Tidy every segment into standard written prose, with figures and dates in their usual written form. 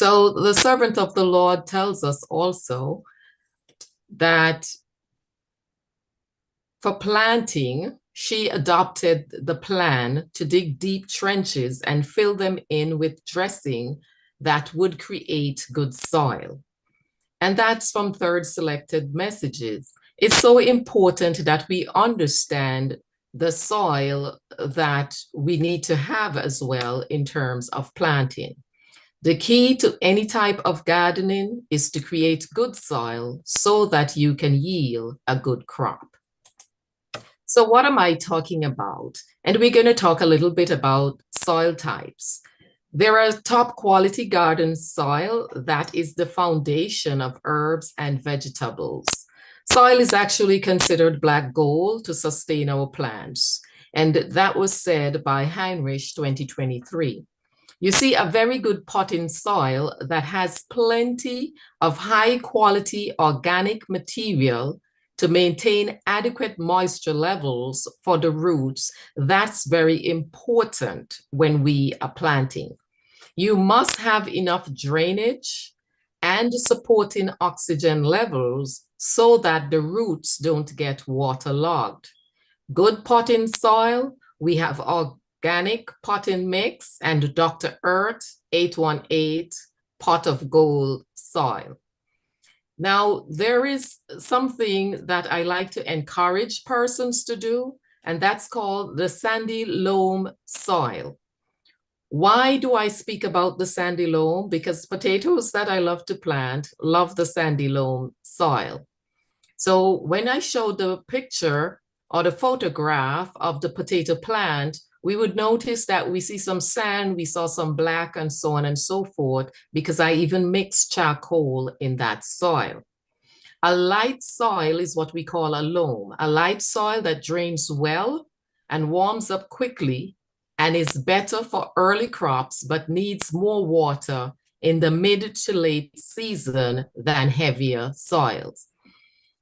So the servant of the Lord tells us also that for planting, she adopted the plan to dig deep trenches and fill them in with dressing that would create good soil. And that's from Third Selected Messages. It's so important that we understand the soil that we need to have as well in terms of planting. The key to any type of gardening is to create good soil so that you can yield a good crop. So what am I talking about? And we're going to talk a little bit about soil types. There are top quality garden soil that is the foundation of herbs and vegetables. Soil is actually considered black gold to sustain our plants. And that was said by Heinrich 2023. You see, a very good potting soil that has plenty of high quality organic material to maintain adequate moisture levels for the roots, that's very important when we are planting. You must have enough drainage and supporting oxygen levels so that the roots don't get waterlogged. Good potting soil, we have organic potting mix and Dr. Earth 818 pot of gold soil. Now, there is something that I like to encourage persons to do, and that's called the sandy loam soil. Why do I speak about the sandy loam? Because potatoes that I love to plant love the sandy loam soil. So when I show the picture or the photograph of the potato plant, we would notice that we see some sand, we saw some black and so on and so forth, because I even mixed charcoal in that soil. A light soil is what we call a loam, a light soil that drains well and warms up quickly and is better for early crops, but needs more water in the mid to late season than heavier soils.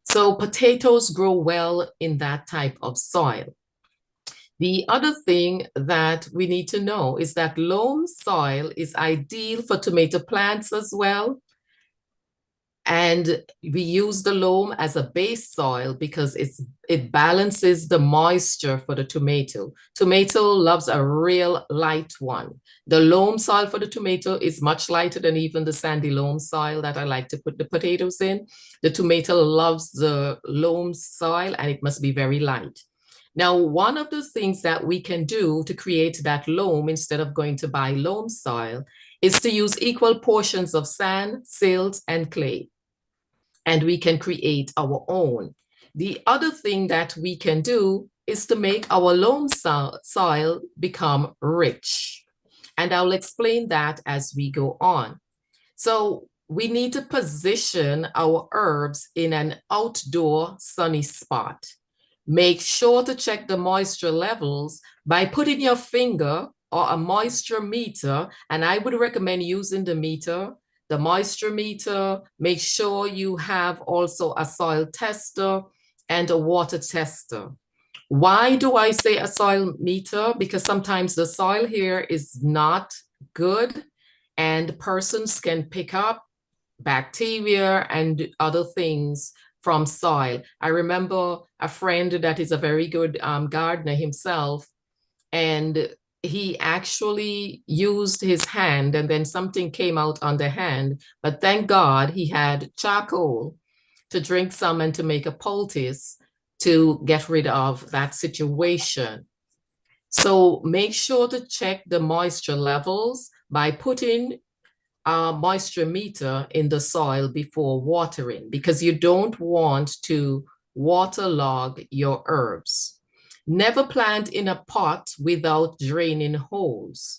So potatoes grow well in that type of soil. The other thing that we need to know is that loam soil is ideal for tomato plants as well. And we use the loam as a base soil because it balances the moisture for the tomato. Tomato loves a real light one. The loam soil for the tomato is much lighter than even the sandy loam soil that I like to put the potatoes in. The tomato loves the loam soil and it must be very light. Now, one of the things that we can do to create that loam instead of going to buy loam soil is to use equal portions of sand, silt, and clay. And we can create our own. The other thing that we can do is to make our loam soil become rich. And I'll explain that as we go on. So we need to position our herbs in an outdoor sunny spot. Make sure to check the moisture levels by putting your finger or a moisture meter, and I would recommend using the meter, the moisture meter. Make sure you have also a soil tester and a water tester. Why do I say a soil meter? Because sometimes the soil here is not good and persons can pick up bacteria and other things from soil. I remember a friend that is a very good gardener himself, and he actually used his hand and then something came out on the hand, but thank God he had charcoal to drink some and to make a poultice to get rid of that situation. So make sure to check the moisture levels by putting a moisture meter in the soil before watering, because you don't want to waterlog your herbs. Never plant in a pot without draining holes.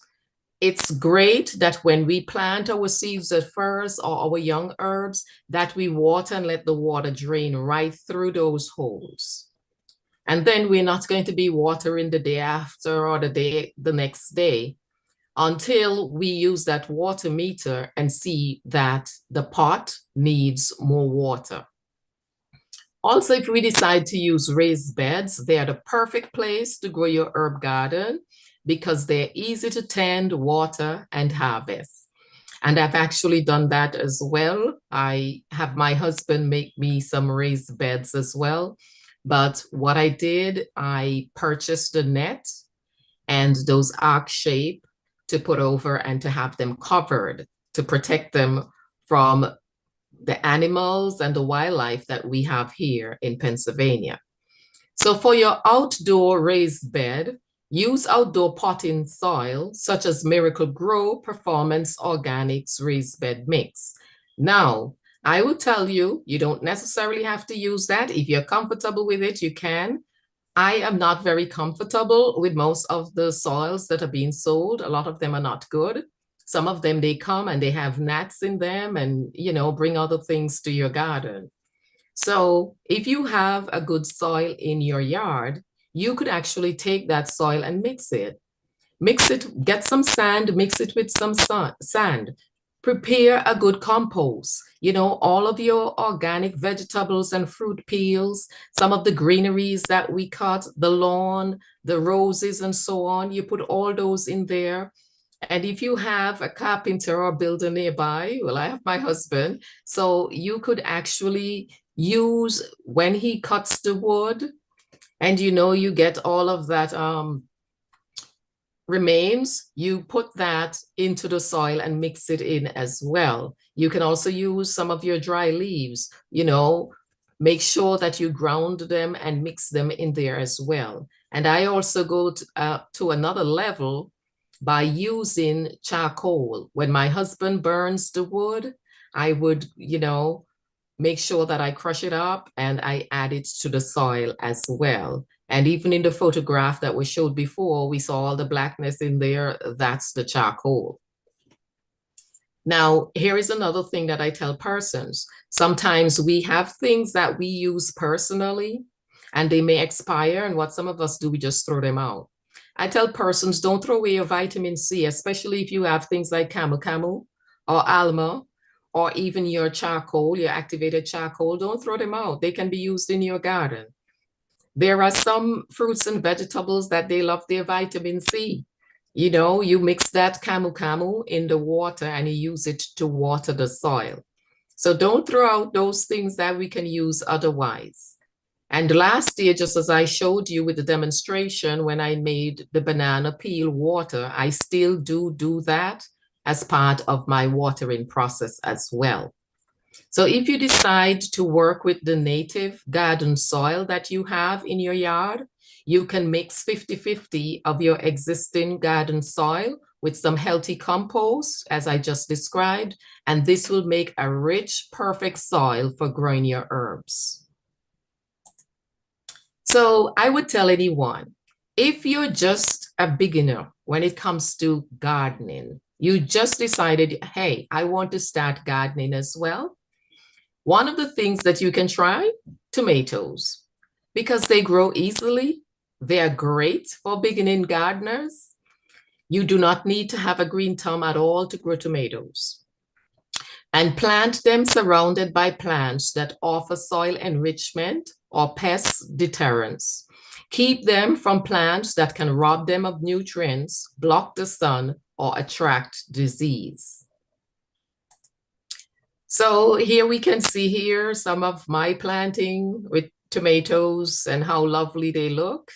It's great that when we plant our seeds at first or our young herbs, that we water and let the water drain right through those holes. And then we're not going to be watering the day after or the next day until we use that water meter and see that the pot needs more water. Also, if we decide to use raised beds, they are the perfect place to grow your herb garden because they're easy to tend, water, and harvest. And I've actually done that as well. I have my husband make me some raised beds as well. But what I did, I purchased the net and those arc shape to put over and to have them covered to protect them from the animals and the wildlife that we have here in Pennsylvania. So for your outdoor raised bed, use outdoor potting soil such as Miracle Grow Performance Organics Raised Bed Mix. Now, I will tell you, you don't necessarily have to use that. If you're comfortable with it, you can. I am not very comfortable with most of the soils that are being sold. A lot of them are not good. Some of them, they come and they have gnats in them and, bring other things to your garden. So if you have a good soil in your yard, you could actually take that soil and mix it. Mix it, get some sand, mix it with some sand. Prepare a good compost. All of your organic vegetables and fruit peels, some of the greeneries that we cut, the lawn, the roses, and so on, you put all those in there. And if you have a carpenter or builder nearby, well, I have my husband, so you could actually use when he cuts the wood, and you get all of that remains, you put that into the soil and mix it in as well. You can also use some of your dry leaves, make sure that you ground them and mix them in there as well. And I also go to another level by using charcoal. When my husband burns the wood, I would, make sure that I crush it up and I add it to the soil as well. And even in the photograph that we showed before, we saw all the blackness in there. That's the charcoal. Now, here is another thing that I tell persons. Sometimes we have things that we use personally and they may expire. And what some of us do, we just throw them out. I tell persons, don't throw away your vitamin C, especially if you have things like camu or alma, or even your charcoal, your activated charcoal. Don't throw them out. They can be used in your garden. There are some fruits and vegetables that they love their vitamin C. You mix that camu in the water and you use it to water the soil. So don't throw out those things that we can use otherwise. And last year, just as I showed you with the demonstration, when I made the banana peel water, I still do that as part of my watering process as well. So if you decide to work with the native garden soil that you have in your yard, you can mix 50-50 of your existing garden soil with some healthy compost, as I just described, and this will make a rich, perfect soil for growing your herbs. So I would tell anyone, if you're just a beginner when it comes to gardening, you just decided, hey, I want to start gardening as well. One of the things that you can try, tomatoes, because they grow easily. They are great for beginning gardeners. You do not need to have a green thumb at all to grow tomatoes. And plant them surrounded by plants that offer soil enrichment or pest deterrence. Keep them from plants that can rob them of nutrients, block the sun, or attract disease. So here we can see here some of my planting with tomatoes and how lovely they look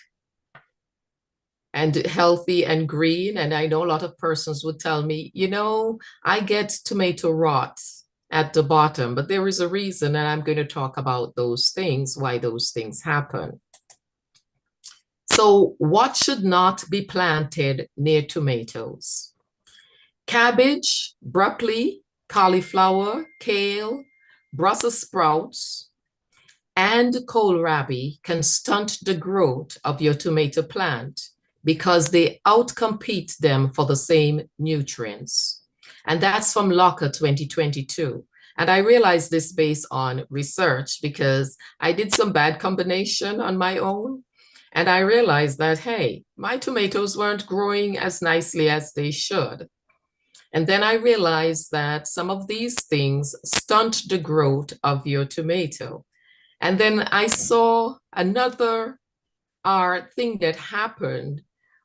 and healthy and green. And I know a lot of persons would tell me, I get tomato rot at the bottom, but there is a reason, and I'm going to talk about those things, why those things happen. So what should not be planted near tomatoes? Cabbage, broccoli, cauliflower, kale, Brussels sprouts, and kohlrabi can stunt the growth of your tomato plant because they outcompete them for the same nutrients. And that's from Locker 2022. And I realized this based on research because I did some bad combination on my own. And I realized that, hey, my tomatoes weren't growing as nicely as they should. And then I realized that some of these things stunt the growth of your tomato. And then I saw another thing that happened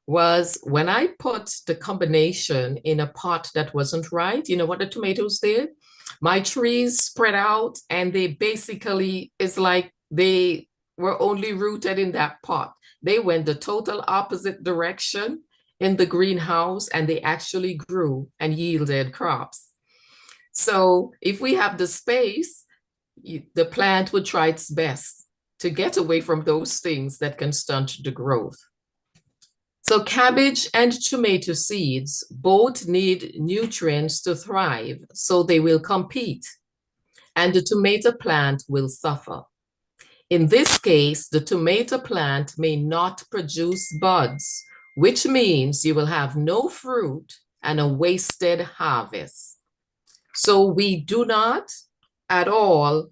was when I put the combination in a pot that wasn't right. You know what the tomatoes did? My trees spread out and they basically, it's like they were only rooted in that pot. They went the total opposite direction in the greenhouse and they actually grew and yielded crops. So if we have the space, the plant would try its best to get away from those things that can stunt the growth. So cabbage and tomato seeds both need nutrients to thrive, so they will compete, and the tomato plant will suffer. In this case, the tomato plant may not produce buds, which means you will have no fruit and a wasted harvest. So we do not at all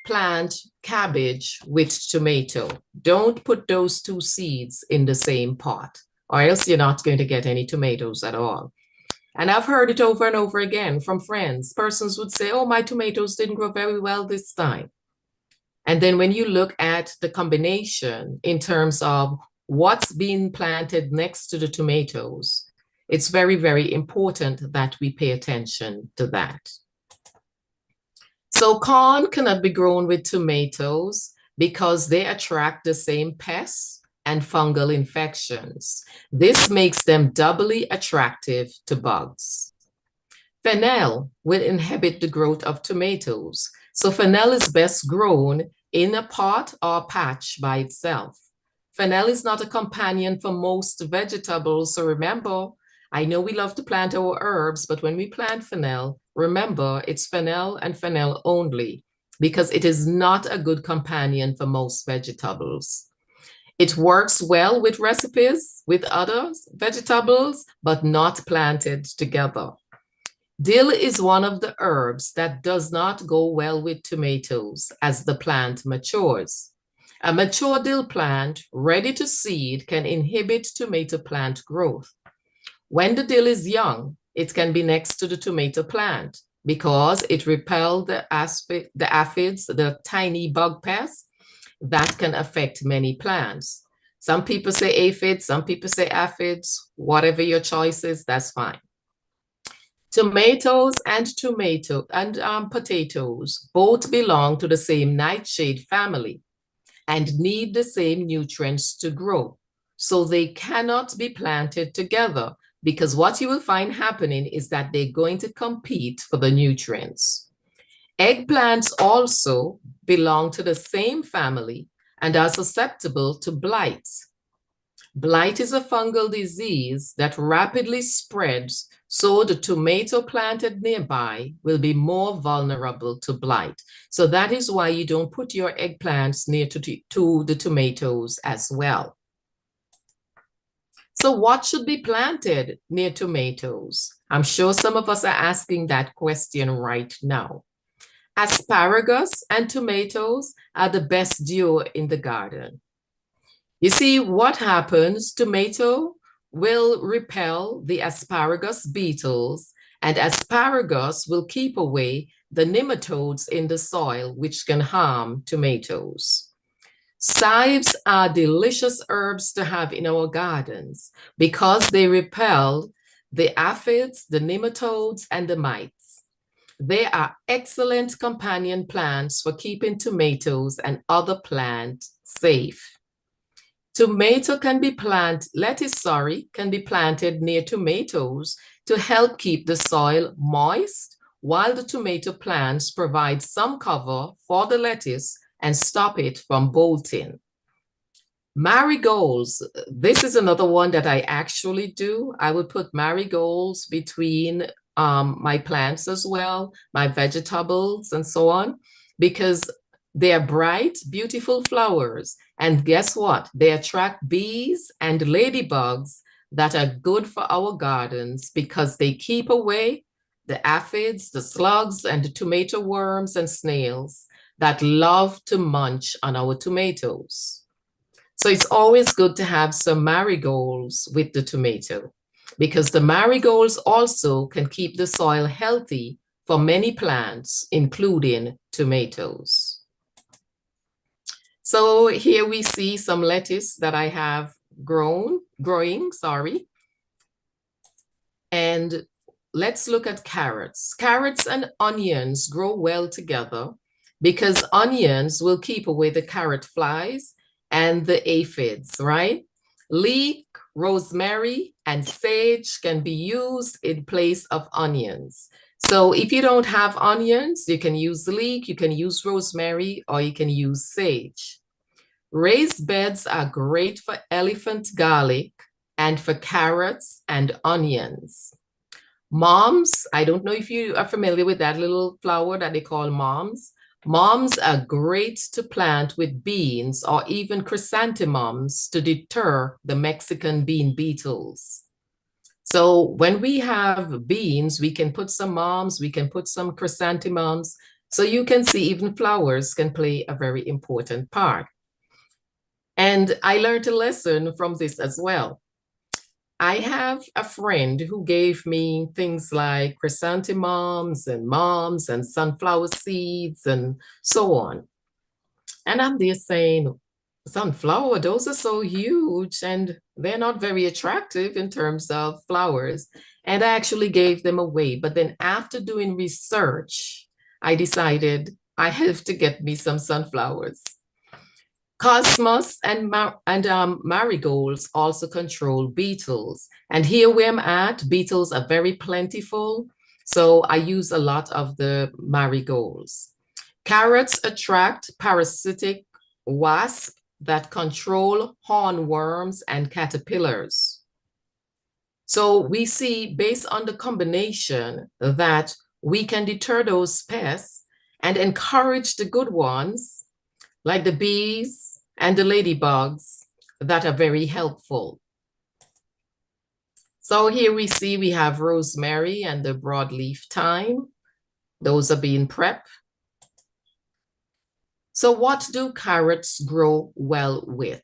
plant cabbage with tomato. Don't put those two seeds in the same pot, or else you're not going to get any tomatoes at all. And I've heard it over and over again from friends. Persons would say, oh, my tomatoes didn't grow very well this time. And then when you look at the combination in terms of what's being planted next to the tomatoes, it's very, very important that we pay attention to that. So corn cannot be grown with tomatoes because they attract the same pests and fungal infections. This makes them doubly attractive to bugs. Fennel will inhibit the growth of tomatoes. So fennel is best grown in a pot or patch by itself. Fennel is not a companion for most vegetables. So remember, I know we love to plant our herbs, but when we plant fennel, remember it's fennel and fennel only, because it is not a good companion for most vegetables. It works well with recipes with other vegetables, but not planted together. Dill is one of the herbs that does not go well with tomatoes as the plant matures. A mature dill plant ready to seed can inhibit tomato plant growth. When the dill is young, it can be next to the tomato plant because it repels the aphids, the tiny bug pests that can affect many plants. Some people say aphids, some people say aphids, whatever your choice is, that's fine. Tomatoes and potatoes both belong to the same nightshade family and need the same nutrients to grow. So they cannot be planted together, because what you will find happening is that they're going to compete for the nutrients. Eggplants also belong to the same family and are susceptible to blight. Blight is a fungal disease that rapidly spreads, so the tomato planted nearby will be more vulnerable to blight. So that is why you don't put your eggplants near to the tomatoes as well. So what should be planted near tomatoes? I'm sure some of us are asking that question right now. Asparagus and tomatoes are the best duo in the garden. You see what happens? Tomato will repel the asparagus beetles, and asparagus will keep away the nematodes in the soil, which can harm tomatoes. Chives are delicious herbs to have in our gardens because they repel the aphids, the nematodes, and the mites. They are excellent companion plants for keeping tomatoes and other plants safe. Lettuce can be planted near tomatoes to help keep the soil moist, while the tomato plants provide some cover for the lettuce and stop it from bolting. Marigolds, this is another one that I actually do. I would put marigolds between my plants as well, my vegetables and so on, because they are bright, beautiful flowers. And guess what? They attract bees and ladybugs that are good for our gardens because they keep away the aphids, the slugs, and the tomato worms and snails that love to munch on our tomatoes. So it's always good to have some marigolds with the tomato, because the marigolds also can keep the soil healthy for many plants, including tomatoes. So here we see some lettuce that I have growing, sorry. And let's look at carrots. Carrots and onions grow well together because onions will keep away the carrot flies and the aphids, right? Leek, rosemary, and sage can be used in place of onions. So if you don't have onions, you can use leek, you can use rosemary, or you can use sage. Raised beds are great for elephant garlic and for carrots and onions. Moms, I don't know if you are familiar with that little flower that they call moms. Moms are great to plant with beans or even chrysanthemums to deter the Mexican bean beetles. So when we have beans, we can put some moms, we can put some chrysanthemums. So you can see even flowers can play a very important part. And I learned a lesson from this as well. I have a friend who gave me things like chrysanthemums and moms and sunflower seeds and so on. And I'm there saying, sunflower, those are so huge and they're not very attractive in terms of flowers. And I actually gave them away. But then after doing research, I decided I have to get me some sunflowers. Cosmos and marigolds also control beetles. And here where I'm at, beetles are very plentiful. So I use a lot of the marigolds. Carrots attract parasitic wasps that control hornworms and caterpillars. So we see based on the combination that we can deter those pests and encourage the good ones like the bees and the ladybugs that are very helpful. So here we see we have rosemary and the broadleaf thyme. Those are being prepped. So what do carrots grow well with?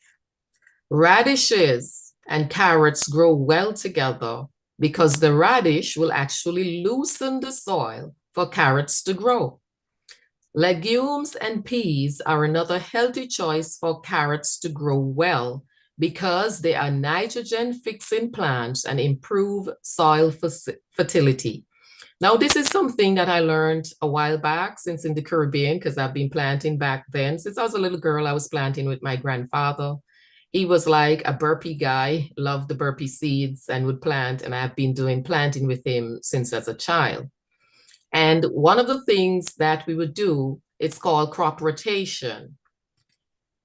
Radishes and carrots grow well together because the radish will actually loosen the soil for carrots to grow. Legumes and peas are another healthy choice for carrots to grow well because they are nitrogen-fixing plants and improve soil fertility. Now, this is something that I learned a while back since in the Caribbean, because I've been planting back then. Since I was a little girl, I was planting with my grandfather. He was like a burpee guy, loved the burpee seeds and would plant, and I've been doing planting with him since as a child. And one of the things that we would do, it's called crop rotation.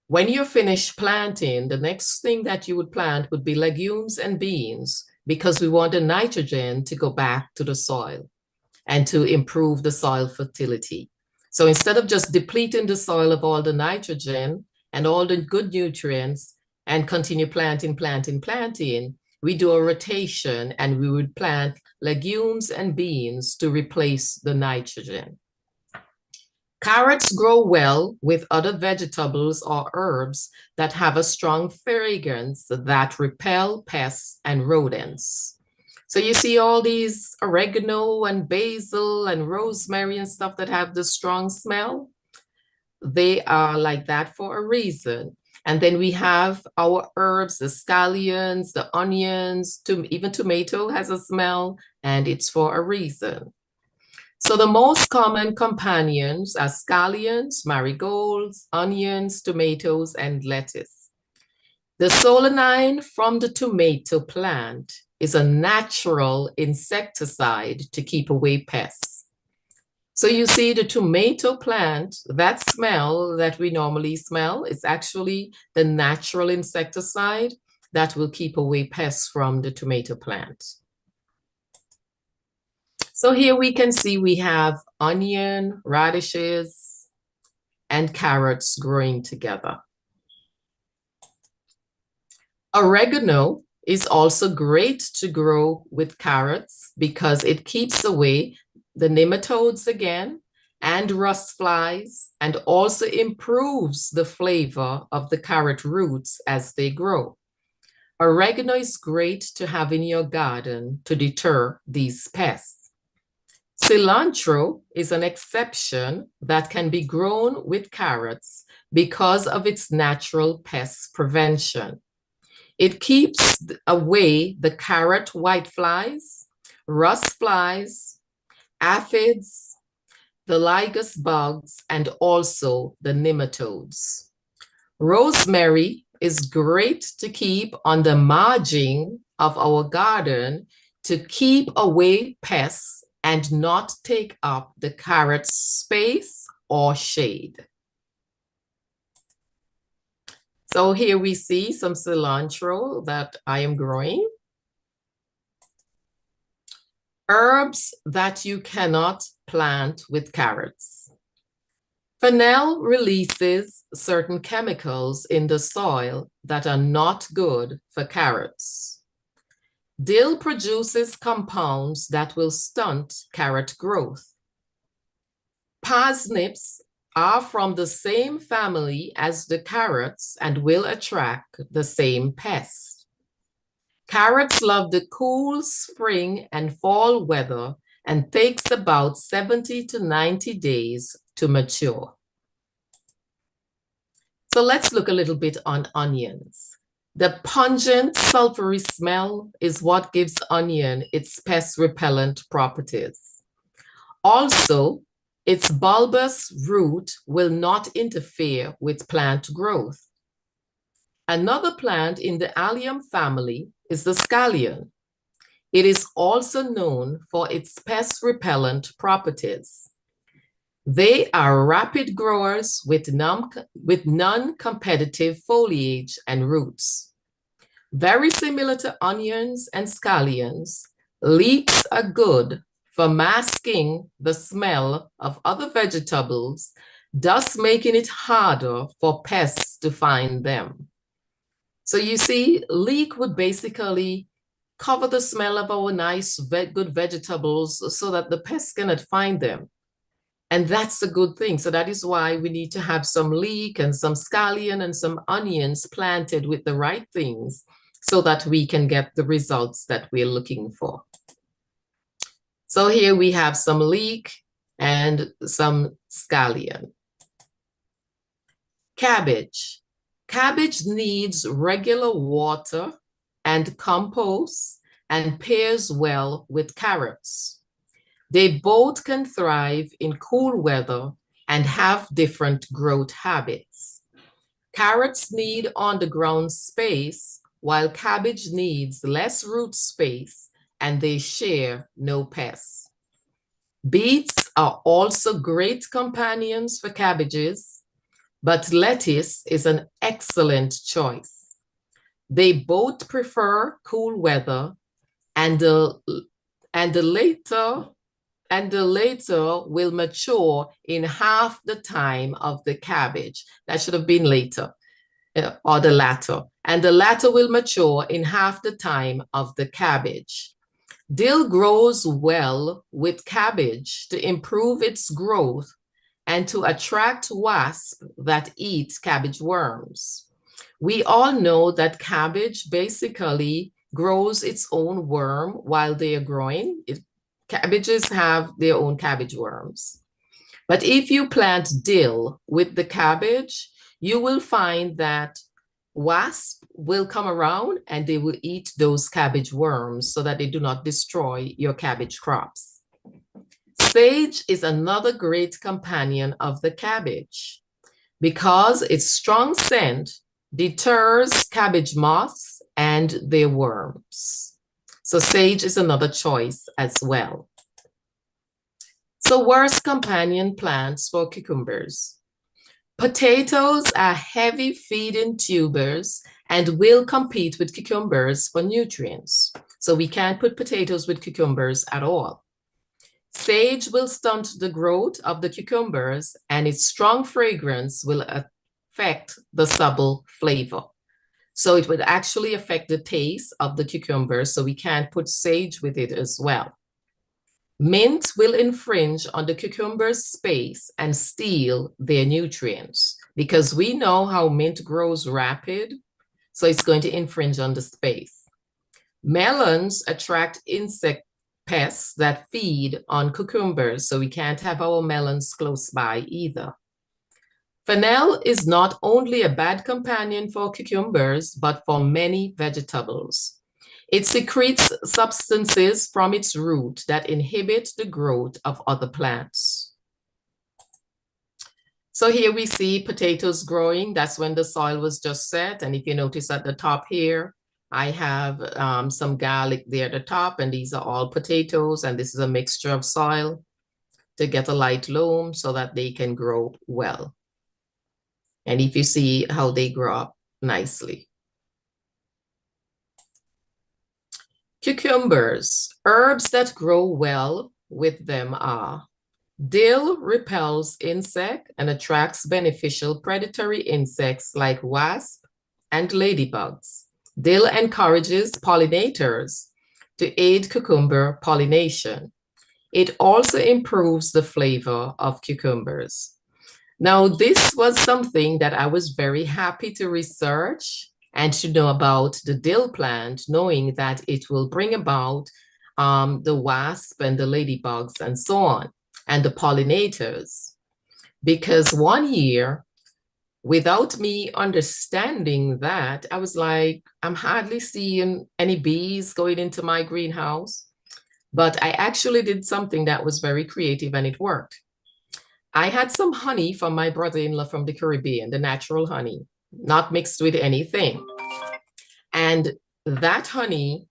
When you're finished planting, the next thing that you would plant would be legumes and beans because we want the nitrogen to go back to the soil and to improve the soil fertility. So instead of just depleting the soil of all the nitrogen and all the good nutrients and continue planting, we do a rotation and we would plant legumes and beans to replace the nitrogen. Carrots grow well with other vegetables or herbs that have a strong fragrance that repel pests and rodents. So you see all these oregano and basil and rosemary and stuff that have the strong smell. They are like that for a reason. And then we have our herbs, the scallions, the onions, even tomato has a smell, and it's for a reason. So the most common companions are scallions, marigolds, onions, tomatoes, and lettuce. The solanine from the tomato plant is a natural insecticide to keep away pests. So you see the tomato plant, that smell that we normally smell, is actually the natural insecticide that will keep away pests from the tomato plant. So here we can see we have onion, radishes, and carrots growing together. Oregano is also great to grow with carrots because it keeps away the nematodes again and rust flies and also improves the flavor of the carrot roots as they grow. Oregano is great to have in your garden to deter these pests. Cilantro is an exception that can be grown with carrots because of its natural pest prevention. It keeps away the carrot whiteflies, rust flies, aphids, the lygus bugs, and also the nematodes. Rosemary is great to keep on the margin of our garden to keep away pests and not take up the carrot's space or shade. So here we see some cilantro that I am growing. Herbs that you cannot plant with carrots. Fennel releases certain chemicals in the soil that are not good for carrots. Dill produces compounds that will stunt carrot growth. Parsnips are from the same family as the carrots and will attract the same pest. Carrots love the cool spring and fall weather and takes about 70 to 90 days to mature. So let's look a little bit on onions. The pungent sulfury smell is what gives onion its pest repellent properties. Also, its bulbous root will not interfere with plant growth. Another plant in the allium family is the scallion. It is also known for its pest repellent properties. They are rapid growers with non-competitive foliage and roots. Very similar to onions and scallions, leeks are good for masking the smell of other vegetables, thus making it harder for pests to find them. So you see, leek would basically cover the smell of our nice, good vegetables so that the pests cannot find them. And that's a good thing. So that is why we need to have some leek and some scallion and some onions planted with the right things so that we can get the results that we're looking for. So here we have some leek and some scallion. Cabbage. Cabbage needs regular water and compost and pairs well with carrots. They both can thrive in cool weather and have different growth habits. Carrots need on-the-ground space, while cabbage needs less root space, and they share no pests. Beets are also great companions for cabbages, but lettuce is an excellent choice. They both prefer cool weather, and the later will mature in half the time of the cabbage. That should have been later, or the latter. And the latter will mature in half the time of the cabbage. Dill grows well with cabbage to improve its growth and to attract wasps that eat cabbage worms. We all know that cabbage basically grows its own worm while they are growing. Cabbages have their own cabbage worms. But if you plant dill with the cabbage, you will find that wasps will come around and they will eat those cabbage worms so that they do not destroy your cabbage crops. Sage is another great companion of the cabbage because its strong scent deters cabbage moths and their worms. So sage is another choice as well. So worst companion plants for cucumbers. Potatoes are heavy feeding tubers and will compete with cucumbers for nutrients. So we can't put potatoes with cucumbers at all. Sage will stunt the growth of the cucumbers and its strong fragrance will affect the subtle flavor. So it would actually affect the taste of the cucumber, so we can't put sage with it as well. Mint will infringe on the cucumber's space and steal their nutrients because we know how mint grows rapid, so it's going to infringe on the space. Melons attract insect pests that feed on cucumbers, so we can't have our melons close by either. Fennel is not only a bad companion for cucumbers, but for many vegetables. It secretes substances from its root that inhibit the growth of other plants. So here we see potatoes growing. That's when the soil was just set. And if you notice at the top here, I have some garlic there at the top, and these are all potatoes. And this is a mixture of soil to get a light loam so that they can grow well. And if you see how they grow up nicely. Cucumbers, herbs that grow well with them are: dill repels insect and attracts beneficial predatory insects like wasp and ladybugs. Dill encourages pollinators to aid cucumber pollination. It also improves the flavor of cucumbers. Now, this was something that I was very happy to research and to know about the dill plant, knowing that it will bring about the wasp and the ladybugs and so on, and the pollinators. Because one year, without me understanding that, I was like, I'm hardly seeing any bees going into my greenhouse. But I actually did something that was very creative and it worked. I had some honey from my brother-in-law from the Caribbean, the natural honey, not mixed with anything. And that honey,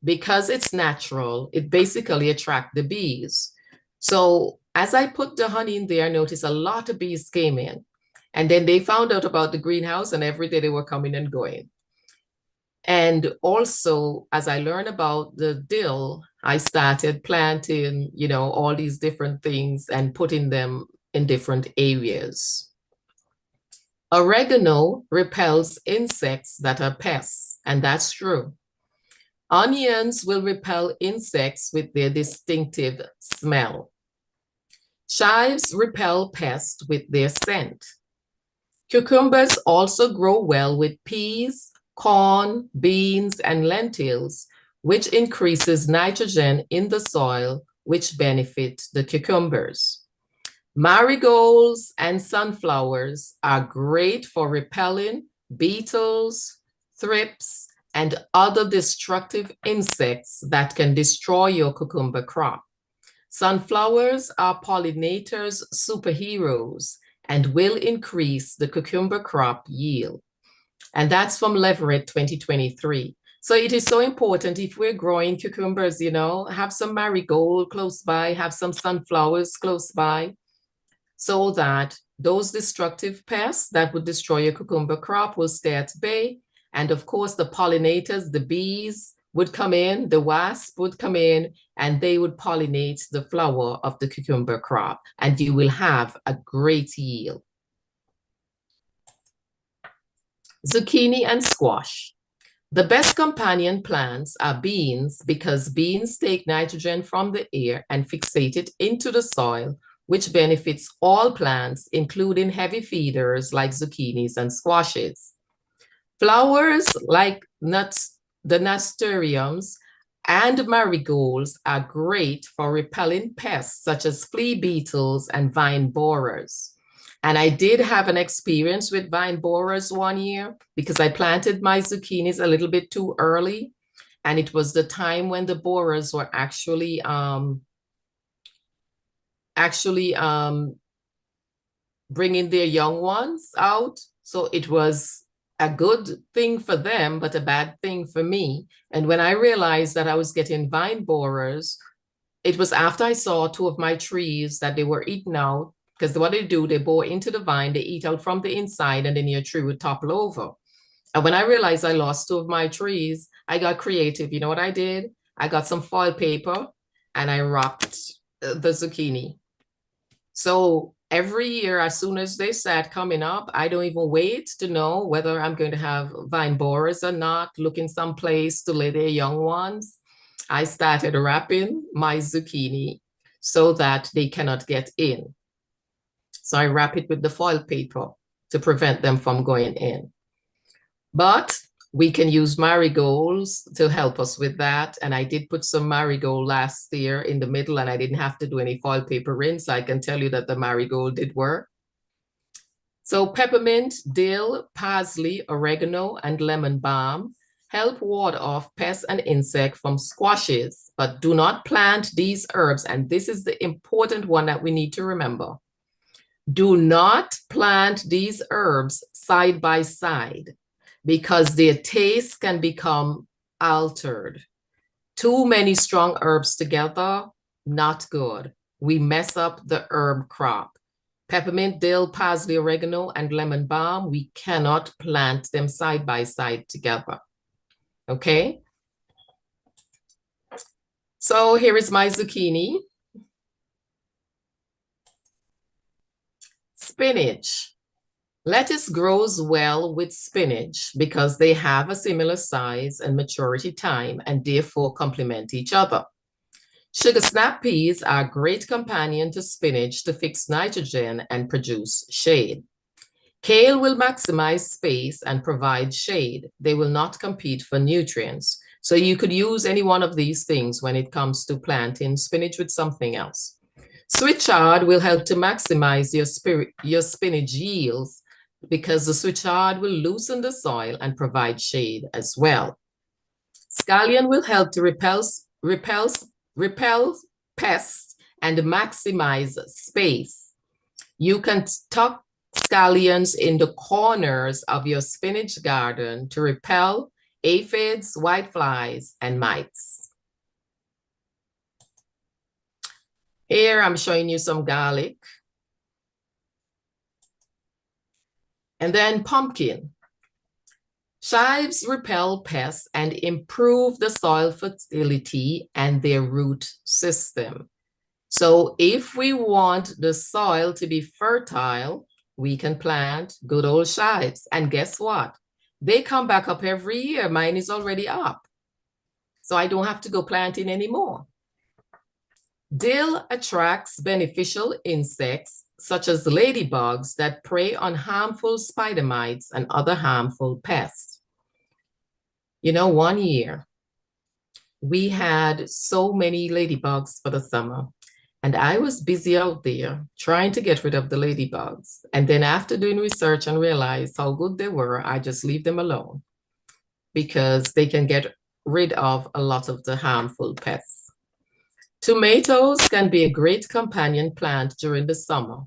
because it's natural, it basically attracts the bees. So as I put the honey in there, I noticed a lot of bees came in. And then they found out about the greenhouse, and every day they were coming and going. And also, as I learned about the dill, I started planting, all these different things and putting them in different areas. Oregano repels insects that are pests, and that's true. Onions will repel insects with their distinctive smell. Chives repel pests with their scent. Cucumbers also grow well with peas, corn, beans, and lentils, which increases nitrogen in the soil, which benefit the cucumbers. Marigolds and sunflowers are great for repelling beetles, thrips, and other destructive insects that can destroy your cucumber crop. Sunflowers are pollinators' superheroes and will increase the cucumber crop yield. And that's from Leverett 2023. So it is so important if we're growing cucumbers, have some marigold close by, have some sunflowers close by, so that those destructive pests that would destroy your cucumber crop will stay at bay. And of course, the pollinators, the bees would come in, the wasp would come in, and they would pollinate the flower of the cucumber crop, and you will have a great yield. Zucchini and squash. The best companion plants are beans because beans take nitrogen from the air and fixate it into the soil, which benefits all plants, including heavy feeders like zucchinis and squashes. Flowers like nuts, the nasturtiums and marigolds are great for repelling pests such as flea beetles and vine borers. And I did have an experience with vine borers one year because I planted my zucchinis a little bit too early. And it was the time when the borers were actually bringing their young ones out. So it was a good thing for them, but a bad thing for me. And when I realized that I was getting vine borers, it was after I saw two of my trees that they were eaten out, because what they do, they bore into the vine, they eat out from the inside, and then your tree would topple over. And when I realized I lost two of my trees, I got creative. You know what I did? I got some foil paper and I wrapped the zucchini. So every year, as soon as they start coming up, I don't even wait to know whether I'm going to have vine borers or not, looking someplace to lay their young ones. I started wrapping my zucchini so that they cannot get in. So I wrap it with the foil paper to prevent them from going in. But we can use marigolds to help us with that. And I did put some marigold last year in the middle, and I didn't have to do any foil paper rinse. I can tell you that the marigold did work. So peppermint, dill, parsley, oregano, and lemon balm help ward off pests and insects from squashes, but do not plant these herbs. And this is the important one that we need to remember. Do not plant these herbs side by side because their taste can become altered. Too many strong herbs together, not good. We mess up the herb crop. Peppermint, dill, parsley, oregano, and lemon balm, we cannot plant them side by side together. Okay? So here is my zucchini. Spinach. Lettuce grows well with spinach because they have a similar size and maturity time and therefore complement each other. Sugar snap peas are a great companion to spinach to fix nitrogen and produce shade. Kale will maximize space and provide shade. They will not compete for nutrients. So you could use any one of these things when it comes to planting spinach with something else. Switchard will help to maximize your spinach yields because the switchard will loosen the soil and provide shade as well. Scallion will help to repel pests and maximize space. You can tuck scallions in the corners of your spinach garden to repel aphids, whiteflies, and mites. Here I'm showing you some garlic. And then pumpkin. Chives repel pests and improve the soil fertility and their root system. So if we want the soil to be fertile, we can plant good old chives. And guess what? They come back up every year. Mine is already up. So I don't have to go planting anymore. Dill attracts beneficial insects such as ladybugs that prey on harmful spider mites and other harmful pests. You know, one year we had so many ladybugs for the summer, and I was busy out there trying to get rid of the ladybugs. And then after doing research and realized how good they were, I just leave them alone because they can get rid of a lot of the harmful pests. Tomatoes can be a great companion plant during the summer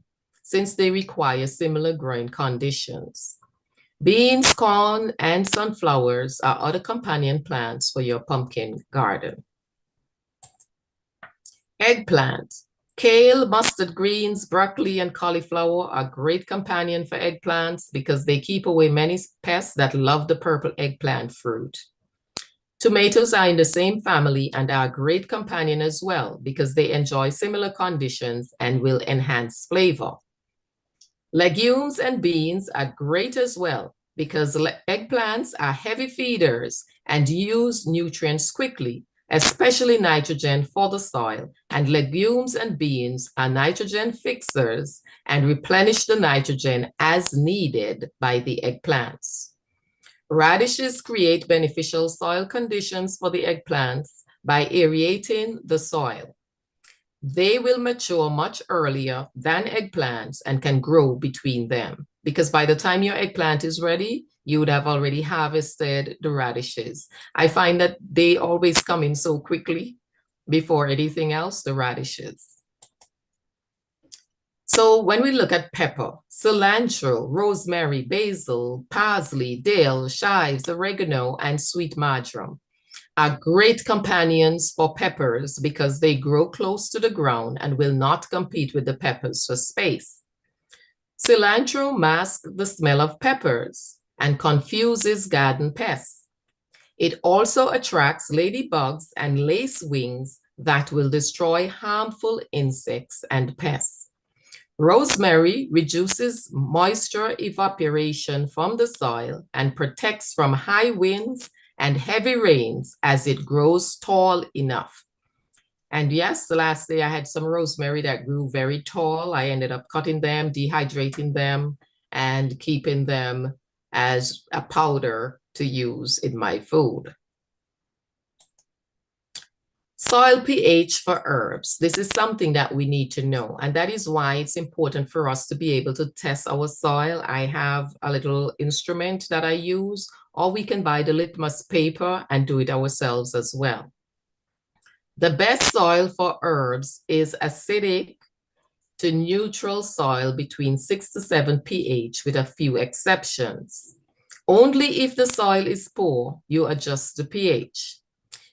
since they require similar growing conditions. Beans, corn, and sunflowers are other companion plants for your pumpkin garden. Eggplant. Kale, mustard greens, broccoli, and cauliflower are great companion for eggplants because they keep away many pests that love the purple eggplant fruit. Tomatoes are in the same family and are a great companion as well because they enjoy similar conditions and will enhance flavor. Legumes and beans are great as well because eggplants are heavy feeders and use nutrients quickly, especially nitrogen for the soil, and legumes and beans are nitrogen fixers and replenish the nitrogen as needed by the eggplants. Radishes create beneficial soil conditions for the eggplants by aerating the soil. They will mature much earlier than eggplants and can grow between them because by the time your eggplant is ready, you would have already harvested the radishes. I find that they always come in so quickly before anything else, the radishes. So when we look at pepper, cilantro, rosemary, basil, parsley, dill, chives, oregano, and sweet marjoram are great companions for peppers because they grow close to the ground and will not compete with the peppers for space. Cilantro masks the smell of peppers and confuses garden pests. It also attracts ladybugs and lacewings that will destroy harmful insects and pests. Rosemary reduces moisture evaporation from the soil and protects from high winds and heavy rains as it grows tall enough. And yes, the last day I had some rosemary that grew very tall. I ended up cutting them, dehydrating them, and keeping them as a powder to use in my food. Soil pH for herbs. This is something that we need to know, and that is why it's important for us to be able to test our soil. I have a little instrument that I use, or we can buy the litmus paper and do it ourselves as well. The best soil for herbs is acidic to neutral soil between 6 to 7 pH with a few exceptions. Only if the soil is poor, you adjust the pH.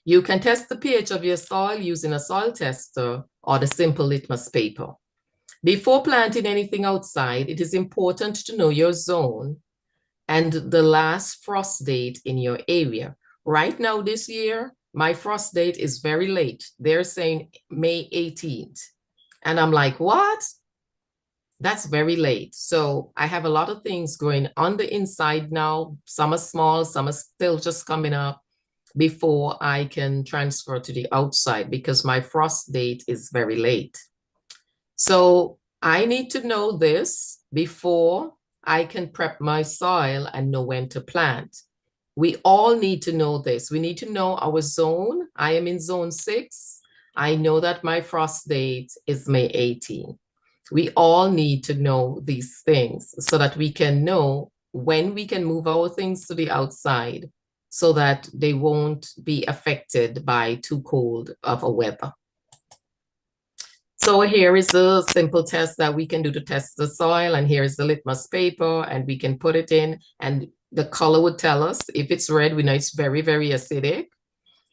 You can test the pH of your soil using a soil tester or the simple litmus paper. Before planting anything outside, it is important to know your zone and the last frost date in your area. Right now, this year, my frost date is very late. They're saying May 18th. And I'm like, what? That's very late. So I have a lot of things growing on the inside now. Some are small, some are still just coming up before I can transfer to the outside because my frost date is very late. So I need to know this before I can prep my soil and know when to plant. We all need to know this. We need to know our zone. I am in zone 6. I know that my frost date is May 18. We all need to know these things so that we can know when we can move our things to the outside so that they won't be affected by too cold of a weather. So here is a simple test that we can do to test the soil, and here is the litmus paper, and we can put it in, and the color would tell us. If it's red, we know it's very, very acidic.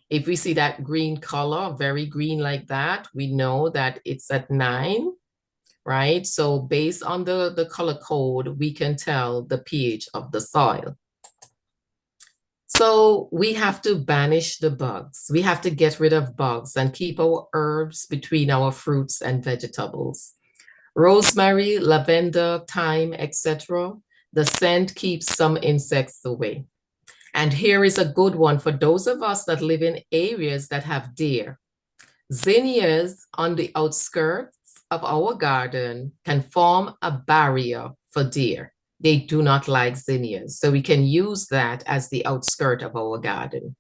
If we see that green color, very green like that, we know that it's at 9, right? So based on the color code, we can tell the pH of the soil. So we have to banish the bugs. We have to get rid of bugs and keep our herbs between our fruits and vegetables. Rosemary, lavender, thyme, etc. The scent keeps some insects away. And here is a good one for those of us that live in areas that have deer. Zinnias on the outskirts of our garden can form a barrier for deer. They do not like zinnias, so we can use that as the outskirt of our garden.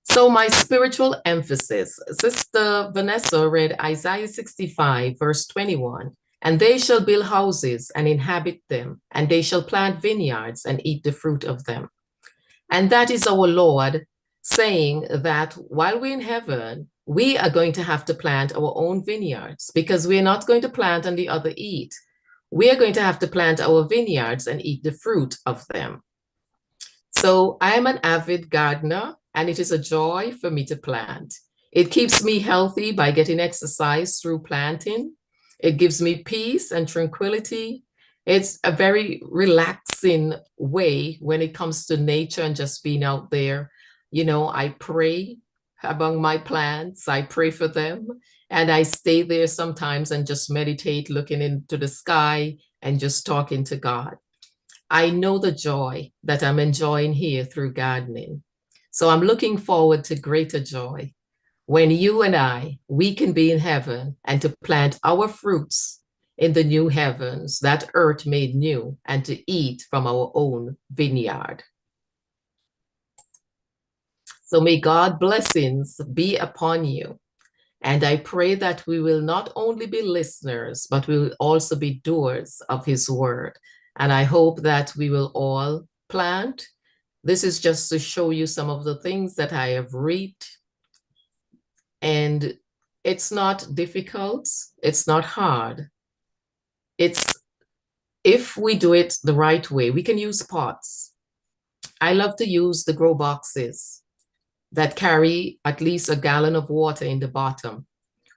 So my spiritual emphasis, Sister Vanessa read Isaiah 65, verse 21, and they shall build houses and inhabit them, and they shall plant vineyards and eat the fruit of them. And that is our Lord saying that while we're in heaven, we are going to have to plant our own vineyards because we're not going to plant and the other eat. We are going to have to plant our vineyards and eat the fruit of them. So I am an avid gardener, and it is a joy for me to plant. It keeps me healthy by getting exercise through planting. It gives me peace and tranquility. It's a very relaxing way when it comes to nature and just being out there. You know, I pray among my plants. I pray for them. And I stay there sometimes and just meditate, looking into the sky and just talking to God. I know the joy that I'm enjoying here through gardening. So I'm looking forward to greater joy when you and we can be in heaven and to plant our fruits in the new heavens, that earth made new, and to eat from our own vineyard. So may God's blessings be upon you. And I pray that we will not only be listeners, but we will also be doers of his word. And I hope that we will all plant. This is just to show you some of the things that I have reaped. And it's not difficult. It's not hard. It's if we do it the right way, we can use pots. I love to use the grow boxes that carry at least a gallon of water in the bottom,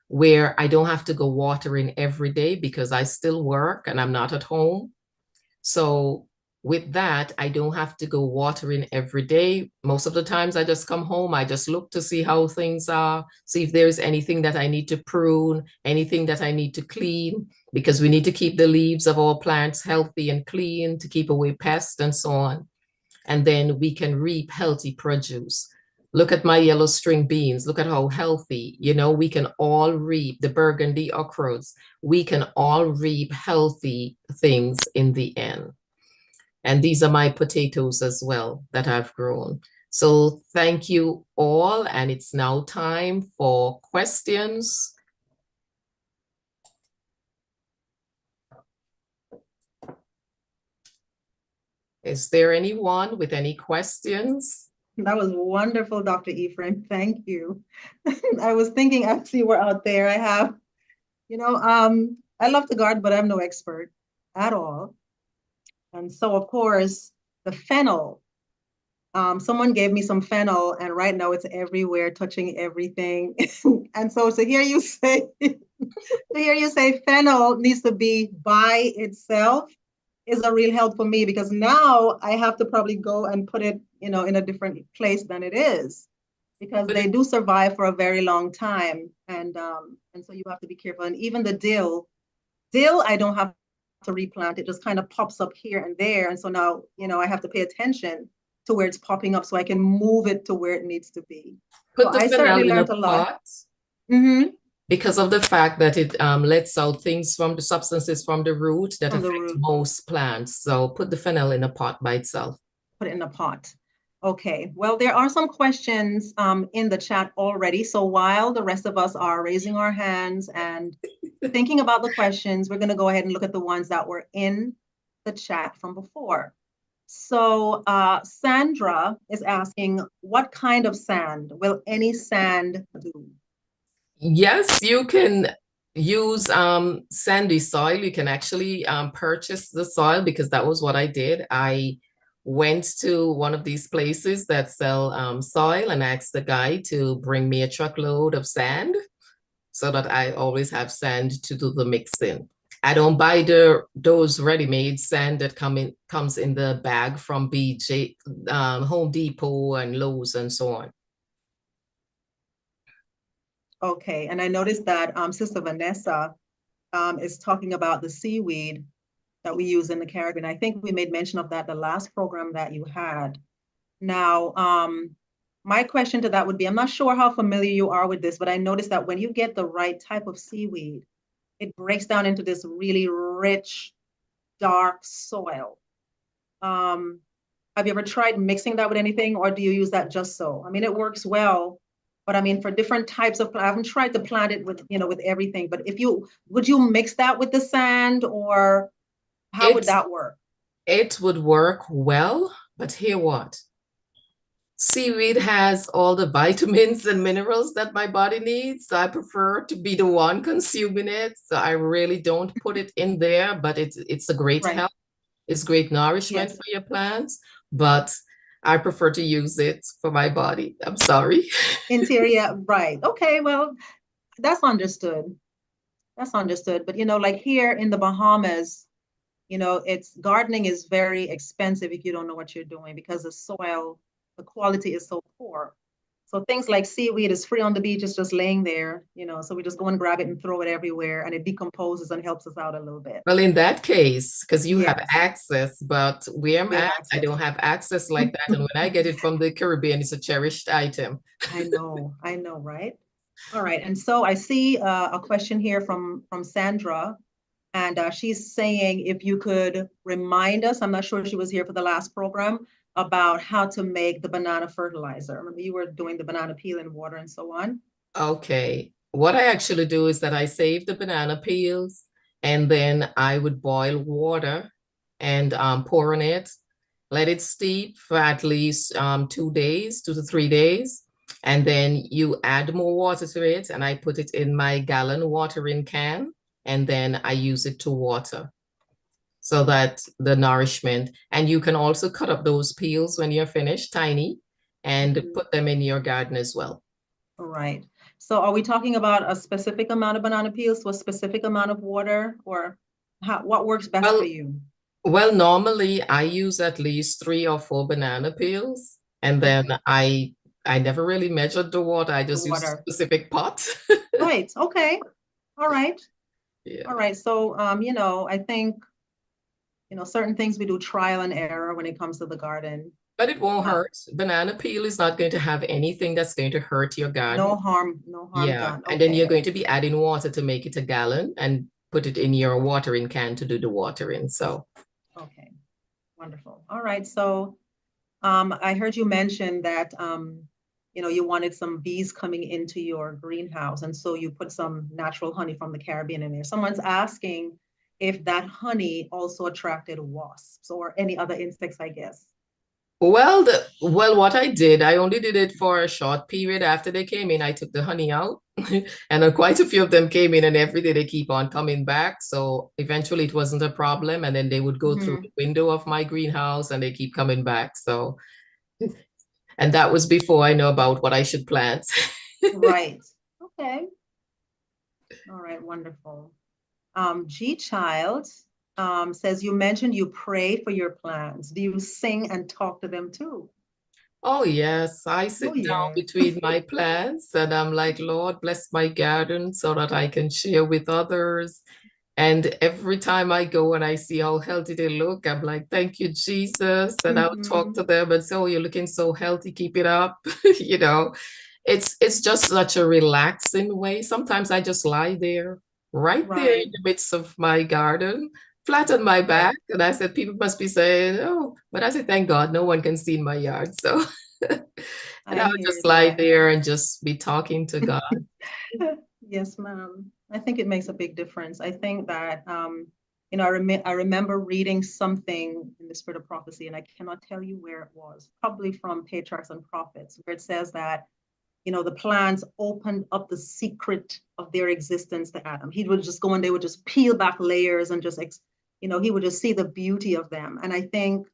where I don't have to go watering every day because I still work and I'm not at home. So with that, I don't have to go watering every day. Most of the times I just come home, I just look to see how things are, see if there's anything that I need to prune, anything that I need to clean, because we need to keep the leaves of our plants healthy and clean to keep away pests and so on. And then we can reap healthy produce. Look at my yellow string beans. Look at how healthy, you know, we can all reap the burgundy okras. We can all reap healthy things in the end. And these are my potatoes as well that I've grown. So thank you all, and it's now time for questions. Is there anyone with any questions? That was wonderful, Dr. Ephraim. Thank you. I was thinking, actually, we're out there. I love to garden, but I'm no expert at all. And so, of course, the fennel, someone gave me some fennel, and right now it's everywhere, touching everything. And so to hear you say, fennel needs to be by itself is a real help for me, because now I have to probably go and put it, in a different place than it is, because But they do survive for a very long time. And so you have to be careful. And even the dill, I don't have to replant. It just kind of pops up here and there. And so now, I have to pay attention to where it's popping up so I can move it to where it needs to be. So put the I fennel certainly in a learned a lot. pot Mm-hmm. because of the fact that it lets out things from the substances from the root that From the affect root, most plants. So put the fennel in a pot by itself. put it in a pot. Okay, well, there are some questions in the chat already. So while the rest of us are raising our hands and thinking about the questions, we're going to go ahead and look at the ones that were in the chat from before. So Sandra is asking, what kind of sand? Will any sand do? Yes, you can use sandy soil. You can actually purchase the soil, because that was what I did. I went to one of these places that sell soil and asked the guy to bring me a truckload of sand so that I always have sand to do the mixing. I don't buy those ready-made sand that comes in the bag from BJ, Home Depot and Lowe's and so on. Okay, and I noticed that Sister Vanessa is talking about the seaweed that we use in the Caribbean. I think we made mention of that the last program that you had. Now, my question to that would be, I'm not sure how familiar you are with this, but I noticed that when you get the right type of seaweed, it breaks down into this really rich, dark soil. Have you ever tried mixing that with anything, or do you use that just so? I mean, it works well, but I mean, for different types of, I haven't tried to plant it with, with everything, but would you mix that with the sand, or how would It that work? it would work well, but hear what? Seaweed has all the vitamins and minerals that my body needs. So I prefer to be the one consuming it. So I really don't put it in there, but it's a great Right. help. It's great nourishment Yes. for your plants, but I prefer to use it for my body. I'm sorry. Interior, right. Okay, well, that's understood. That's understood. But like here in the Bahamas, it's gardening is very expensive if you don't know what you're doing, because the soil, the quality is so poor. So things like seaweed is free on the beach, it's just laying there, so we just go and grab it and throw it everywhere, and it decomposes and helps us out a little bit. Well, in that case, because you have Yes, access, but where I'm we have at, I access. don't have access like that. And when I get it from the Caribbean, it's a cherished item. I know, right? All right, and so I see a question here from Sandra, and she's saying if you could remind us, I'm not sure she was here for the last program, about how to make the banana fertilizer. Remember, you were doing the banana peel in water and so on. Okay. What I actually do is that I save the banana peels and then I would boil water and pour on it, let it steep for at least 2 days, 2 to 3 days. And then you add more water to it, and I put it in my gallon watering can, and then I use it to water so that the nourishment, and you can also cut up those peels when you're finished, tiny, and Mhm. put them in your garden as well. All right. So are we talking about a specific amount of banana peels to a specific amount of water, or what works best for Well, you? Well, normally I use at least 3 or 4 banana peels, and then Okay, I never really measured the water. I the just use a water. specific pot. Right. Okay. All right. All Yeah. right. So, I think, certain things we do trial and error when it comes to the garden. But it won't Uh, hurt. Banana peel is not going to have anything that's going to hurt your garden. no harm Yeah. done. And then you're Okay. going to be adding water to make it a gallon and put it in your watering can to do the watering. So Okay. Wonderful. All right. So I heard you mention that you wanted some bees coming into your greenhouse, and so you put some natural honey from the Caribbean in there. Someone's asking if that honey also attracted wasps or any other insects, I guess. Well, what I did, I only did it for a short period. After they came in, I took the honey out, and quite a few of them came in, and every day they keep on coming back. So eventually, it wasn't a problem, and then they would go through the window of my greenhouse, and they keep coming back. So, and that was before I know about what I should plant. Right. Okay. All right. Wonderful. G Child says you mentioned you pray for your plants. Do you sing and talk to them too? Oh, yes. I Oh, sit down yeah. between my plants and I'm like, Lord, bless my garden so that I can share with others. And every time I go and I see how healthy they look, I'm like, thank you, Jesus. And I'll talk to them and say, oh, you're looking so healthy, keep it up. You know, it's just such a relaxing way. Sometimes I just lie there, right there in Right. the midst of my garden, flat on my Right. back. And I said, people must be saying, oh, but I said, thank God, no one can see in my yard. So, and I I would hear just lie that. there and just be talking to God. Yes, ma'am. I think it makes a big difference. I think that I remember reading something in the Spirit of Prophecy, and I cannot tell you where it was, probably from Patriarchs and Prophets, where it says that the plants opened up the secret of their existence to Adam. He would just go and they would just peel back layers and just, he would just see the beauty of them. And I think,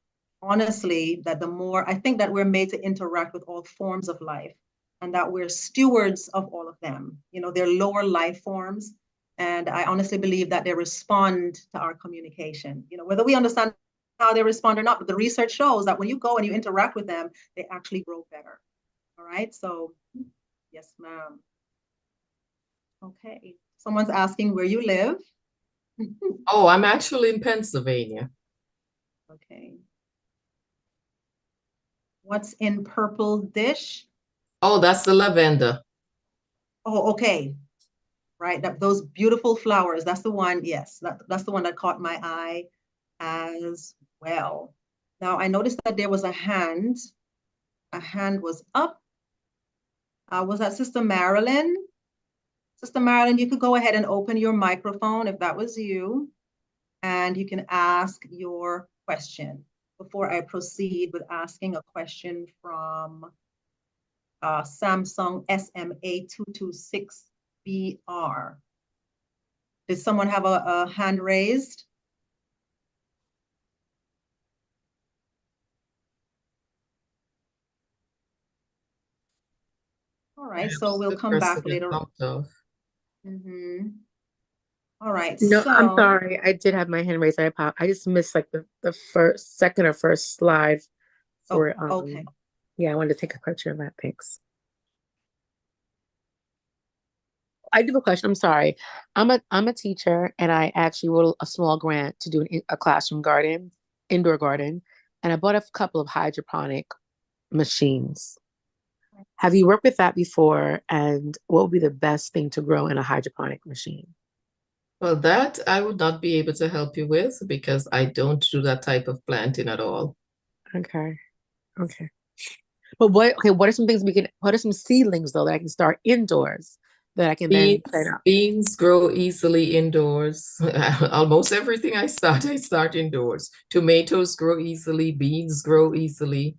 honestly, that I think that we're made to interact with all forms of life and that we're stewards of all of them. They're lower life forms. And I honestly believe that they respond to our communication, whether we understand how they respond or not, but the research shows that when you go and you interact with them, they actually grow better. All right. So yes, ma'am. Okay. Someone's asking where you live. Oh, I'm actually in Pennsylvania. Okay. What's in purple dish? Oh, that's the lavender. Oh, okay. Right. Those beautiful flowers. That's the one. Yes, that's the one that caught my eye as well. Now I noticed that there was a hand. A hand was up. Was that Sister Marilyn? Sister Marilyn, you could go ahead and open your microphone if that was you, and you can ask your question before I proceed with asking a question from Samsung SMA226BR. Did someone have a hand raised? All right, so we'll The come person back get later. bumped off. All right, No, I'm so sorry. I did have my hand raised. I just missed like the first, second or first slide for okay. yeah, I wanted to take a picture of that. Thanks. I do have a question. I'm sorry. I'm a teacher and I actually wrote a small grant to do a classroom garden, indoor garden, and I bought a couple of hydroponic machines. Have you worked with that before? And what would be the best thing to grow in a hydroponic machine? Well, that I would not be able to help you with because I don't do that type of planting at all. Okay. Okay. But what are some things what are some seedlings though that I can start indoors that I can then plant out? Beans grow easily indoors. Almost everything I start indoors. Tomatoes grow easily, beans grow easily.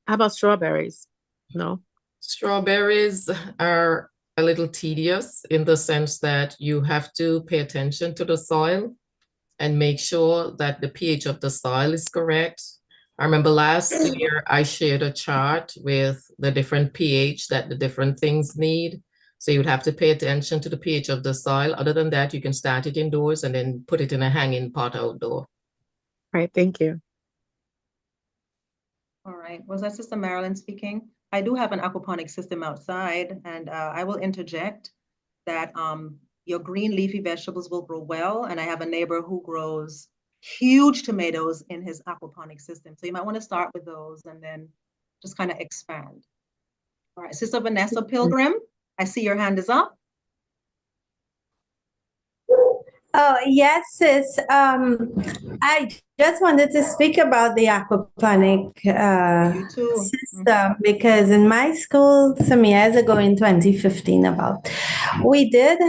How about strawberries? No? Strawberries are a little tedious in the sense that you have to pay attention to the soil and make sure that the pH of the soil is correct. I remember last year I shared a chart with the different pH that the different things need. So you would have to pay attention to the pH of the soil. Other than that, you can start it indoors and then put it in a hanging pot outdoor. All right, thank you. All right. Was that Sister Marilyn speaking? I do have an aquaponic system outside, and I will interject that your green leafy vegetables will grow well. And I have a neighbor who grows huge tomatoes in his aquaponic system. So you might want to start with those and then just kind of expand. All right, Sister Vanessa Pilgrim, I see your hand is up. Oh, yes, sis. I just wanted to speak about the aquaponic You too. system because in my school some years ago in 2015 about, we did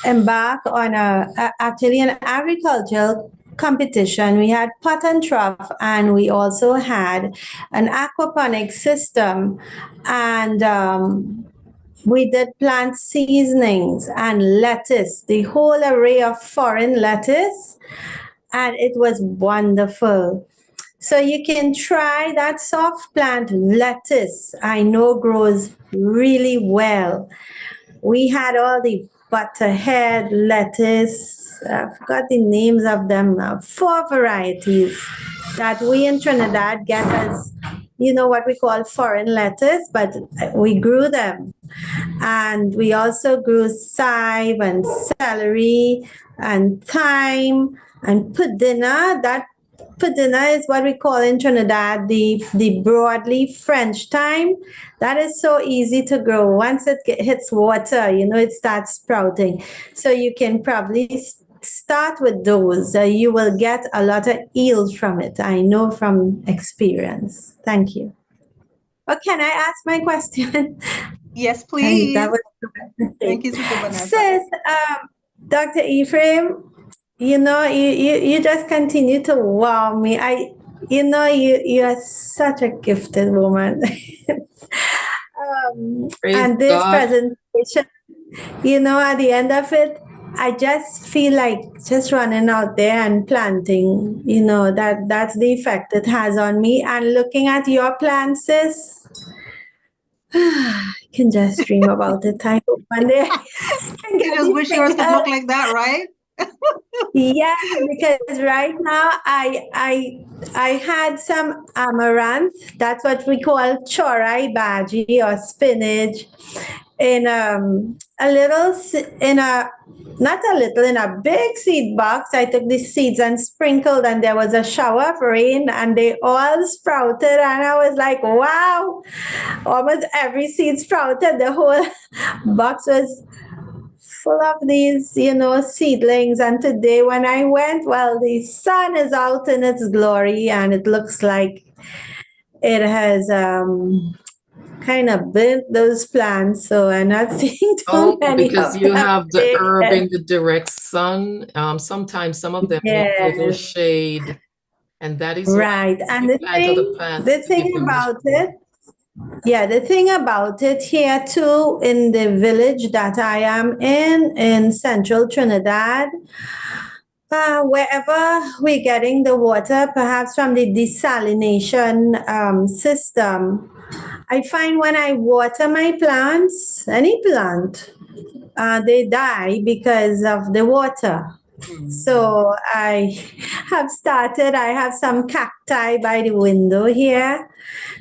embark on actually an agricultural competition. We had pot and trough, and we also had an aquaponic system, and we did plant seasonings and lettuce, the whole array of foreign lettuce, and it was wonderful. So you can try that soft plant lettuce. I know grows really well. We had all the butterhead lettuce. I forgot the names of them now. 4 varieties that we in Trinidad get as, what we call foreign lettuce, but we grew them. And we also grew chive and celery and thyme and pudina. That pudina is what we call in Trinidad the broadleaf French thyme. That is so easy to grow. Once it hits water, it starts sprouting. So you can probably start with those. You will get a lot of yield from it. I know from experience. Thank you. But can I ask my question? Yes, please. That was Thank you, Sister Vanessa. Sis, Dr. Ephraim, you just continue to wow me. You are such a gifted woman. And this God. presentation, at the end of it, I just feel like just running out there and planting, that's the effect it has on me. And looking at your plants, sis, I can just dream about it. I hope one day I can You get just the wish yours could finger. look like that, right? Yes, because right now I had some amaranth. That's what we call chorai bhaji or spinach in a little in a not a little in a big seed box. I took the seeds and sprinkled, and there was a shower of rain, and they all sprouted. And I was like, wow! Almost every seed sprouted. The whole box was full of these, seedlings. And today when I went, well, the sun is out in its glory, and it looks like it has kind of burnt those plants. So I'm not seeing too many because of you them have the today. herb in the direct sun. Sometimes some of them need a little Yes, shade, and that is why right. And you plant other plants the to thing give them the about shade. it, yeah, the thing about it here too, in the village that I am in central Trinidad, wherever we're getting the water, perhaps from the desalination system, I find when I water my plants, any plant, they die because of the water. So I have some cacti by the window here.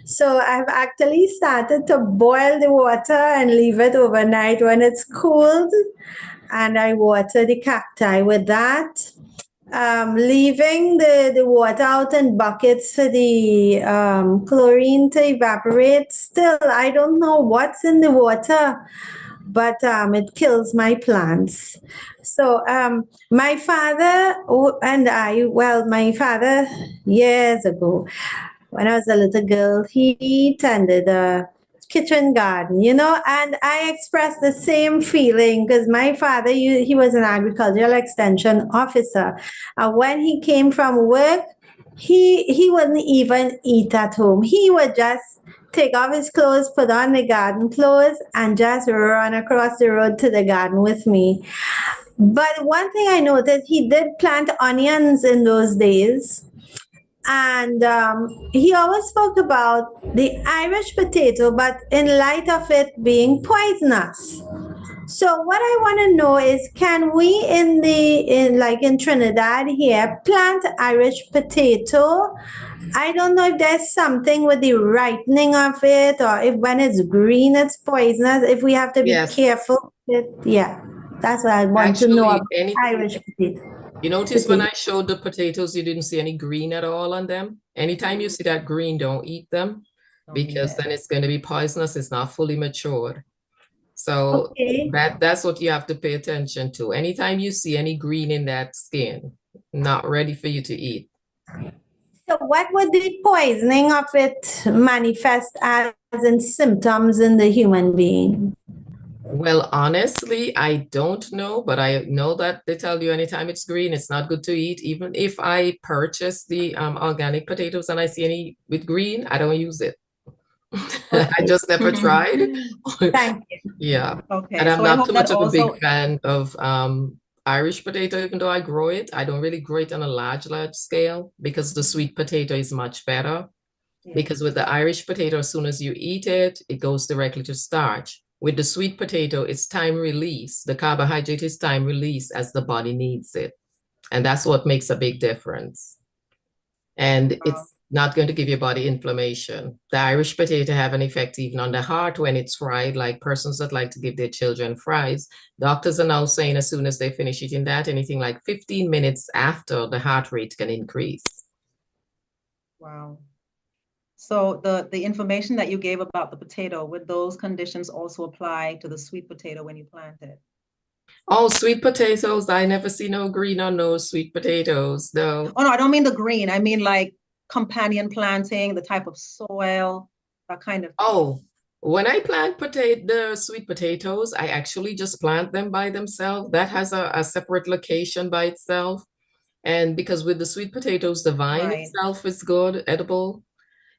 So I've actually started to boil the water and leave it overnight when it's cooled. And I water the cacti with that. Leaving the water out in buckets for the chlorine to evaporate. Still, I don't know what's in the water, but it kills my plants. So my father and my father years ago, when I was a little girl, he tended a kitchen garden, and I expressed the same feeling because my father, he was an agricultural extension officer. And when he came from work, he wouldn't even eat at home. He would just take off his clothes, put on the garden clothes, and just run across the road to the garden with me. But one thing I noticed, he did plant onions in those days. And he always spoke about the Irish potato, but in light of it being poisonous. So what I want to know is, can we in Trinidad here plant Irish potato? I don't know if there's something with the ripening of it, or if when it's green it's poisonous. If we have to be careful with it. Yeah, that's what I want to know about Irish potato. You notice when I showed the potatoes, you didn't see any green at all on them. Anytime you see that green, don't eat them, because then it's going to be poisonous. It's not fully matured. So Okay. that's what you have to pay attention to. Anytime you see any green in that skin, not ready for you to eat. So what would the poisoning of it manifest as in symptoms in the human being? Well, honestly, I don't know, but I know that they tell you anytime it's green, it's not good to eat. Even if I purchase the organic potatoes and I see any with green, I don't use it. I Okay. just never tried. Thank you. Yeah. Okay, And I'm so I not hope too that much of a big also, fan of Irish potato, even though I grow it. I don't really grow it on a large scale because the sweet potato is much better. yeah, Because with the Irish potato, as soon as you eat it, it goes directly to starch. With the sweet potato, it's time release. The carbohydrate is time release as the body needs it. And that's what makes a big difference. And uh, it's not going to give your body inflammation. The Irish potato have an effect even on the heart when it's fried, like persons that like to give their children fries. Doctors are now saying as soon as they finish eating that, anything like 15 minutes after, the heart rate can increase. wow. So the information that you gave about the potato, would those conditions also apply to the sweet potato when you plant it? Oh, sweet potatoes. I never see no green on those sweet potatoes, though. Oh, no, I don't mean the green. I mean like companion planting, the type of soil, that kind of thing. Oh, when I plant the sweet potatoes, I actually just plant them by themselves. That has a separate location by itself. And because with the sweet potatoes, the vine Right, itself is good, edible.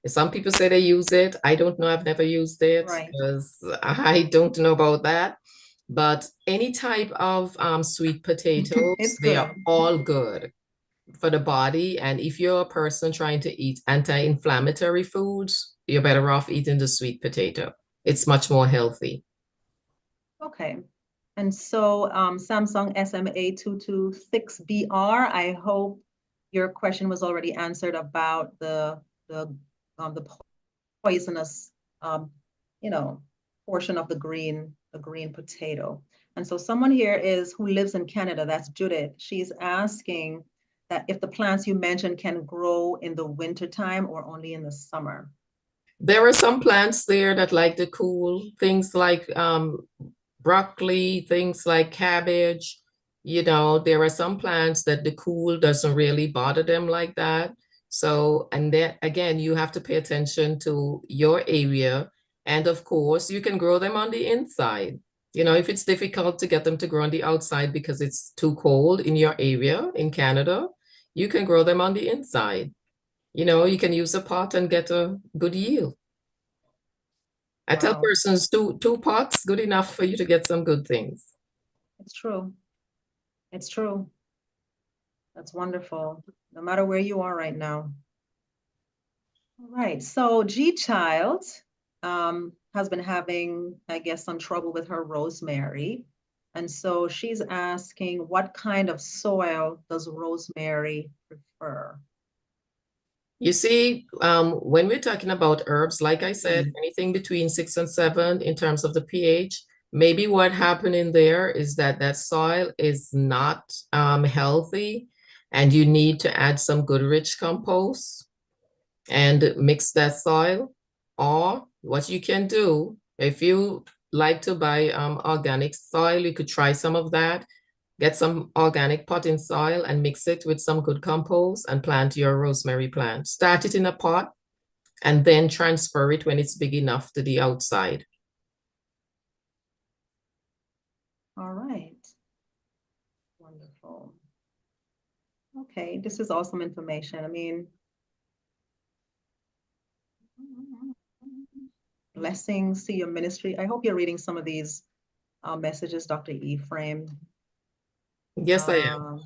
Some people say they use it. I don't know. I've never used it right. because I don't know about that. But any type of sweet potatoes, It's they are good. all good for the body. And if you're a person trying to eat anti-inflammatory foods, you're better off eating the sweet potato. It's much more healthy. Okay. And so Samsung SMA226BR, I hope your question was already answered about the poisonous you know, portion of the green potato. And so someone here who lives in Canada, that's Judith. She's asking that if the plants you mentioned can grow in the wintertime or only in the summer. There are some plants there that like the cool things like broccoli, things like cabbage. You know, there are some plants that the cool doesn't really bother them like that. So, and then again, you have to pay attention to your area. And of course, you can grow them on the inside. You know, if it's difficult to get them to grow on the outside because it's too cold in your area in Canada, you can grow them on the inside. You know, you can use a pot and get a good yield. I tell Wow, persons two pots good enough for you to get some good things. it's true. It's true. That's wonderful. No matter where you are right now. All right, so G Child has been having, I guess, some trouble with her rosemary. And so she's asking, what kind of soil does rosemary prefer? You see, when we're talking about herbs, like I said, anything between 6 and 7 in terms of the pH, maybe what happened in there is that that soil is not healthy and you need to add some good rich compost and mix that soil. Or what you can do, if you like to buy organic soil, you could try some of that. Get some organic potting soil and mix it with some good compost and plant your rosemary plant. Start it in a pot and then transfer it when it's big enough to the outside. All right. Wonderful. Okay, this is awesome information. I mean, blessings to your ministry. I hope you're reading some of these messages, Dr. Ephraim. Yes, I am.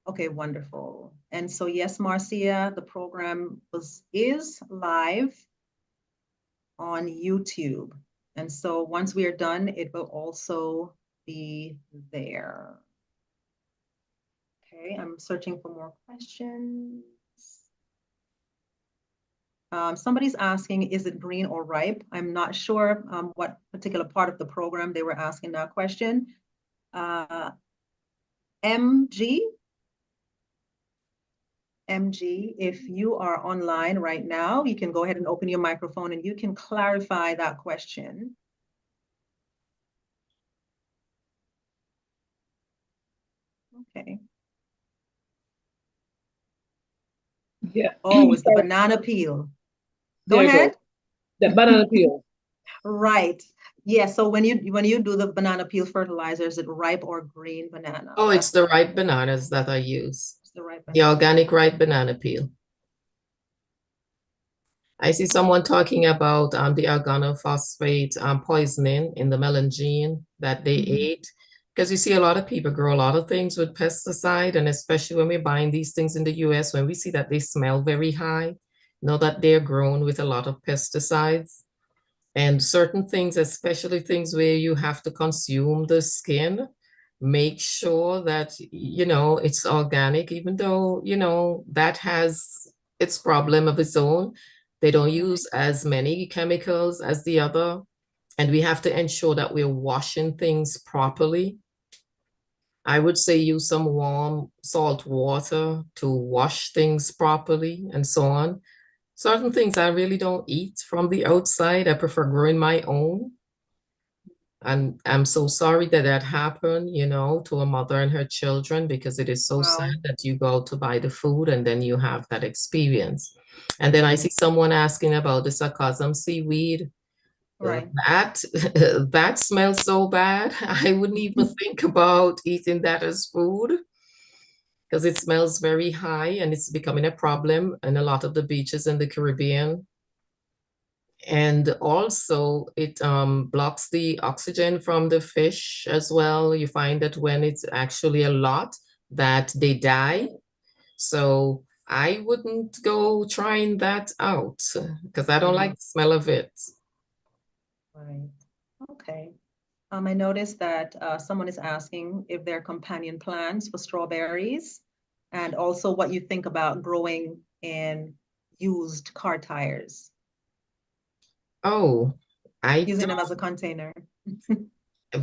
Okay, wonderful. And so yes, Marcia, the program is live on YouTube. And so once we are done, it will also be there. Okay, I'm searching for more questions. Somebody's asking, is it green or ripe? I'm not sure what particular part of the program they were asking that question. MG, if you are online right now, you can go ahead and open your microphone and you can clarify that question. Okay. Yeah. Oh, it's the banana peel. Go There you ahead. go. The banana peel. Right. Yeah. So when you do the banana peel fertilizer, is it ripe or green banana? Oh, it's That's the ripe bananas that I use. it's the ripe The banana. organic ripe banana peel. I see someone talking about the organophosphate poisoning in the melangene that they ate. Because you see a lot of people grow a lot of things with pesticide, and especially when we're buying these things in the US, when we see that they smell very high, know that they're grown with a lot of pesticides. And certain things, especially things where you have to consume the skin, make sure that, it's organic, even though, that has its problem of its own. They don't use as many chemicals as the other. And we have to ensure that we're washing things properly. I would say use some warm salt water to wash things properly and so on. Certain things I really don't eat from the outside. I prefer growing my own. And I'm so sorry that that happened, to a mother and her children, because it is so Wow. sad that you go out to buy the food and then you have that experience. And then I see someone asking about the sarcasm seaweed. Right. That smells so bad. I wouldn't even think about eating that as food because it smells very high and it's becoming a problem in a lot of the beaches in the Caribbean. And also it blocks the oxygen from the fish as well. You find that when it's actually a lot that they die. So I wouldn't go trying that out because I don't like the smell of it. Right. Okay. I noticed that someone is asking if there are companion plants for strawberries, and also what you think about growing in used car tires, Oh, using them as a container.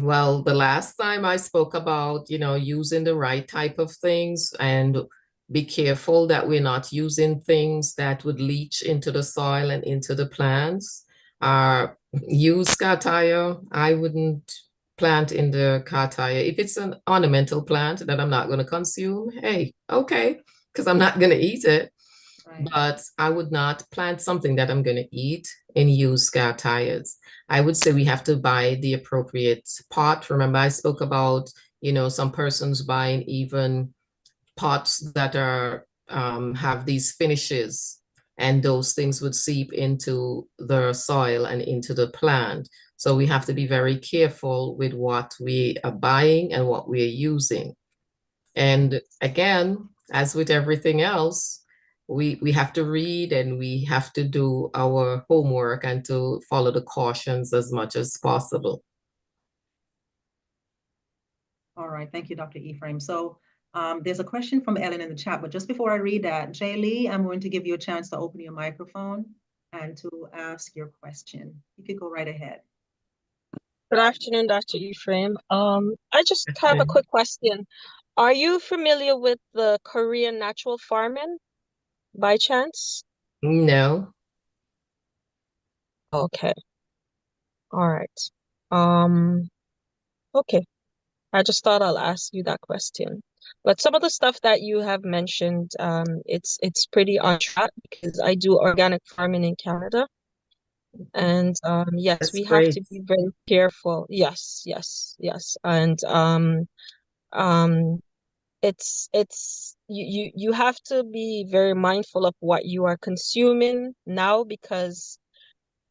well, the last time I spoke about, using the right type of things and be careful that we're not using things that would leach into the soil and into the plants. Use car tire, I wouldn't plant in the car tire. If it's an ornamental plant that I'm not going to consume, hey, okay, because I'm not going to eat it. Right. But I would not plant something that I'm going to eat in used car tires. I would say we have to buy the appropriate pot. Remember, I spoke about, some persons buying even pots that are have these finishes, and those things would seep into the soil and into the plant. So we have to be very careful with what we are buying and what we are using. And again, as with everything else, we have to read and we have to do our homework and to follow the cautions as much as possible. All right. Thank you, Dr. Ephraim. So there's a question from Ellen in the chat, but just before I read that, Jay Lee, I'm going to give you a chance to open your microphone and to ask your question. You could go right ahead. Good afternoon, Dr. Ephraim. I just have a quick question. Are you familiar with the Korean natural farming by chance? No. Okay. All right. Okay. I just thought I'll ask you that question. But some of the stuff that you have mentioned, it's pretty on track because I do organic farming in Canada. And yes, That's we have great. to be very careful. Yes, yes, yes. And um it's you have to be very mindful of what you are consuming now because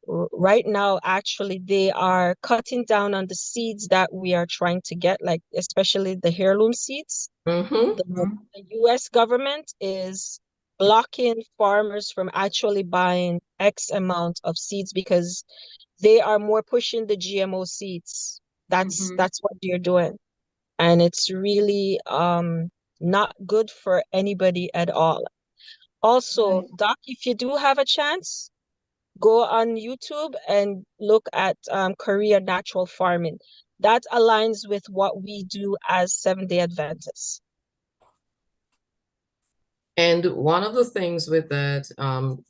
right now actually they are cutting down on the seeds that we are trying to get, like especially the heirloom seeds. Mm-hmm. The US government is blocking farmers from actually buying X amount of seeds because they are more pushing the GMO seeds. That's what they're doing. And it's really not good for anybody at all. Also, Right. Doc, if you do have a chance, go on YouTube and look at Korea natural farming. That aligns with what we do as Seventh-day Adventists. And one of the things with that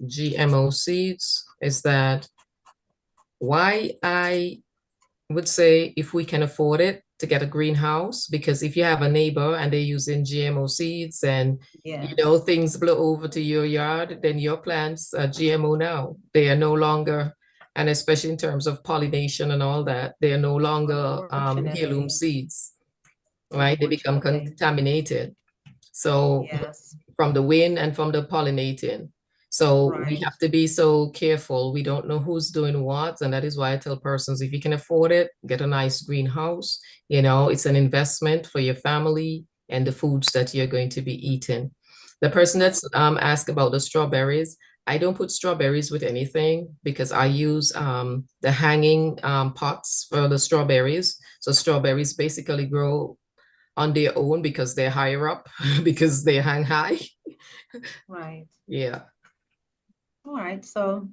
GMO seeds is that why I would say if we can afford it, to get a greenhouse, because if you have a neighbor and they're using GMO seeds and Yes. things blow over to your yard, then your plants are GMO now. They are no longer, and especially in terms of pollination and all that, they are no longer heirloom Unfortunately. seeds, right? They become Unfortunately. contaminated. So Yes. from the wind and from the pollinating. So we Right. have to be so careful. We don't know who's doing what. And that is why I tell persons, if you can afford it, get a nice greenhouse. It's an investment for your family and the foods that you're going to be eating. The person that's asked about the strawberries, I don't put strawberries with anything because I use the hanging pots for the strawberries. So strawberries basically grow on their own because they're higher up, because they hang high. Right. Yeah. All right. So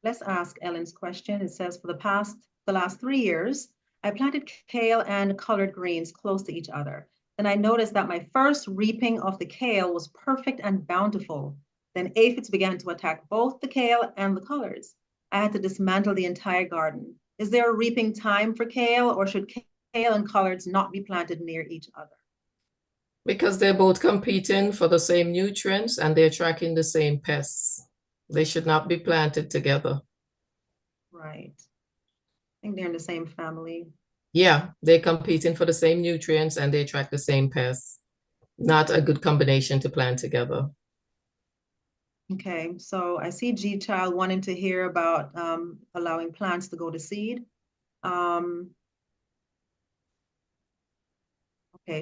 let's ask Ellen's question. It says, for the last 3 years, I planted kale and collard greens close to each other. Then I noticed that my first reaping of the kale was perfect and bountiful. Then aphids began to attack both the kale and the collards. I had to dismantle the entire garden. Is there a reaping time for kale, or should kale and collards not be planted near each other? Because they're both competing for the same nutrients and they're tracking the same pests. They should not be planted together. Right. I think they're in the same family. Yeah, they're competing for the same nutrients and they track the same pests. Not a good combination to plant together. Okay, so I see G Child wanting to hear about allowing plants to go to seed. Okay,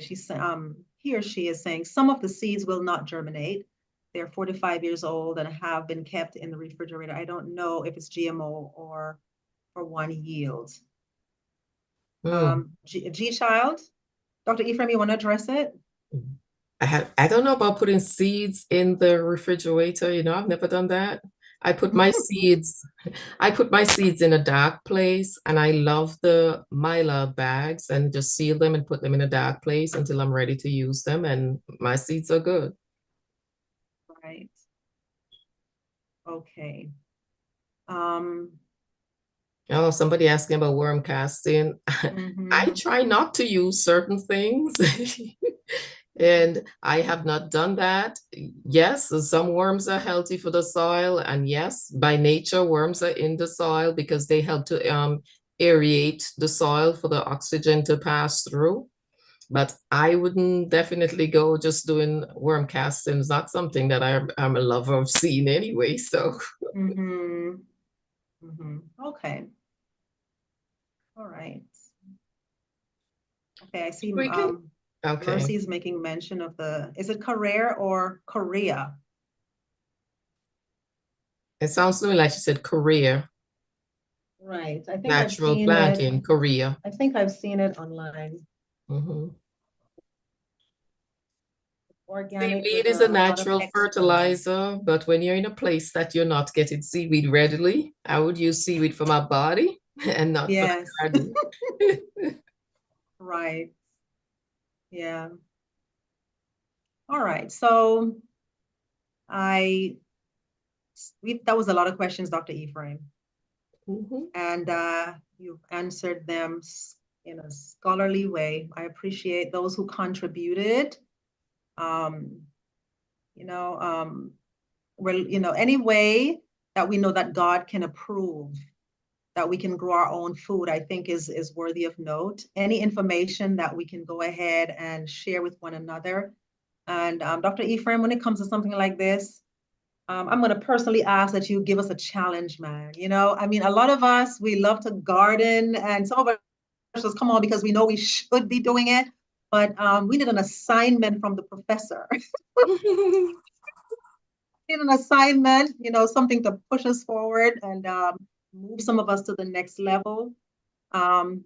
he or she is saying some of the seeds will not germinate. They're 4 to 5 years old and have been kept in the refrigerator. I don't know if it's GMO or for one yield. G Child, Dr. Ephraim, you want to address it? I don't know about putting seeds in the refrigerator. I've never done that. I put my seeds in a dark place, and I love the Mylar bags and just seal them and put them in a dark place until I'm ready to use them, and my seeds are good. Right. Okay. Oh, somebody asking about worm casting. I try not to use certain things. And I have not done that. Yes, some worms are healthy for the soil. And yes, by nature, worms are in the soil because they help to aerate the soil for the oxygen to pass through. But I wouldn't definitely go just doing worm castings. Not something that I'm a lover of seeing anyway. So. Okay. All right. Okay, I see Okay. Mercy's making mention of is it Korea or Korea? It sounds to me like she said Korea. Right. I think Natural planting, Korea. I think I've seen it online. Organic. Seaweed is a natural fertilizer, but when you're in a place that you're not getting seaweed readily, I would use seaweed for my body and not for the garden. Right. Yeah. All right. So that was a lot of questions, Dr. Ephraim. And you've answered them in a scholarly way. I appreciate those who contributed. Any way that we know that God can approve, that we can grow our own food, I think is worthy of note. Any information that we can go ahead and share with one another. And Dr. Ephraim, when it comes to something like this, I'm going to personally ask that you give us a challenge, man. I mean, a lot of us, we love to garden, and some of us just come on because we know we should be doing it, but we need an assignment from the professor. Need an assignment, something to push us forward and move some of us to the next level.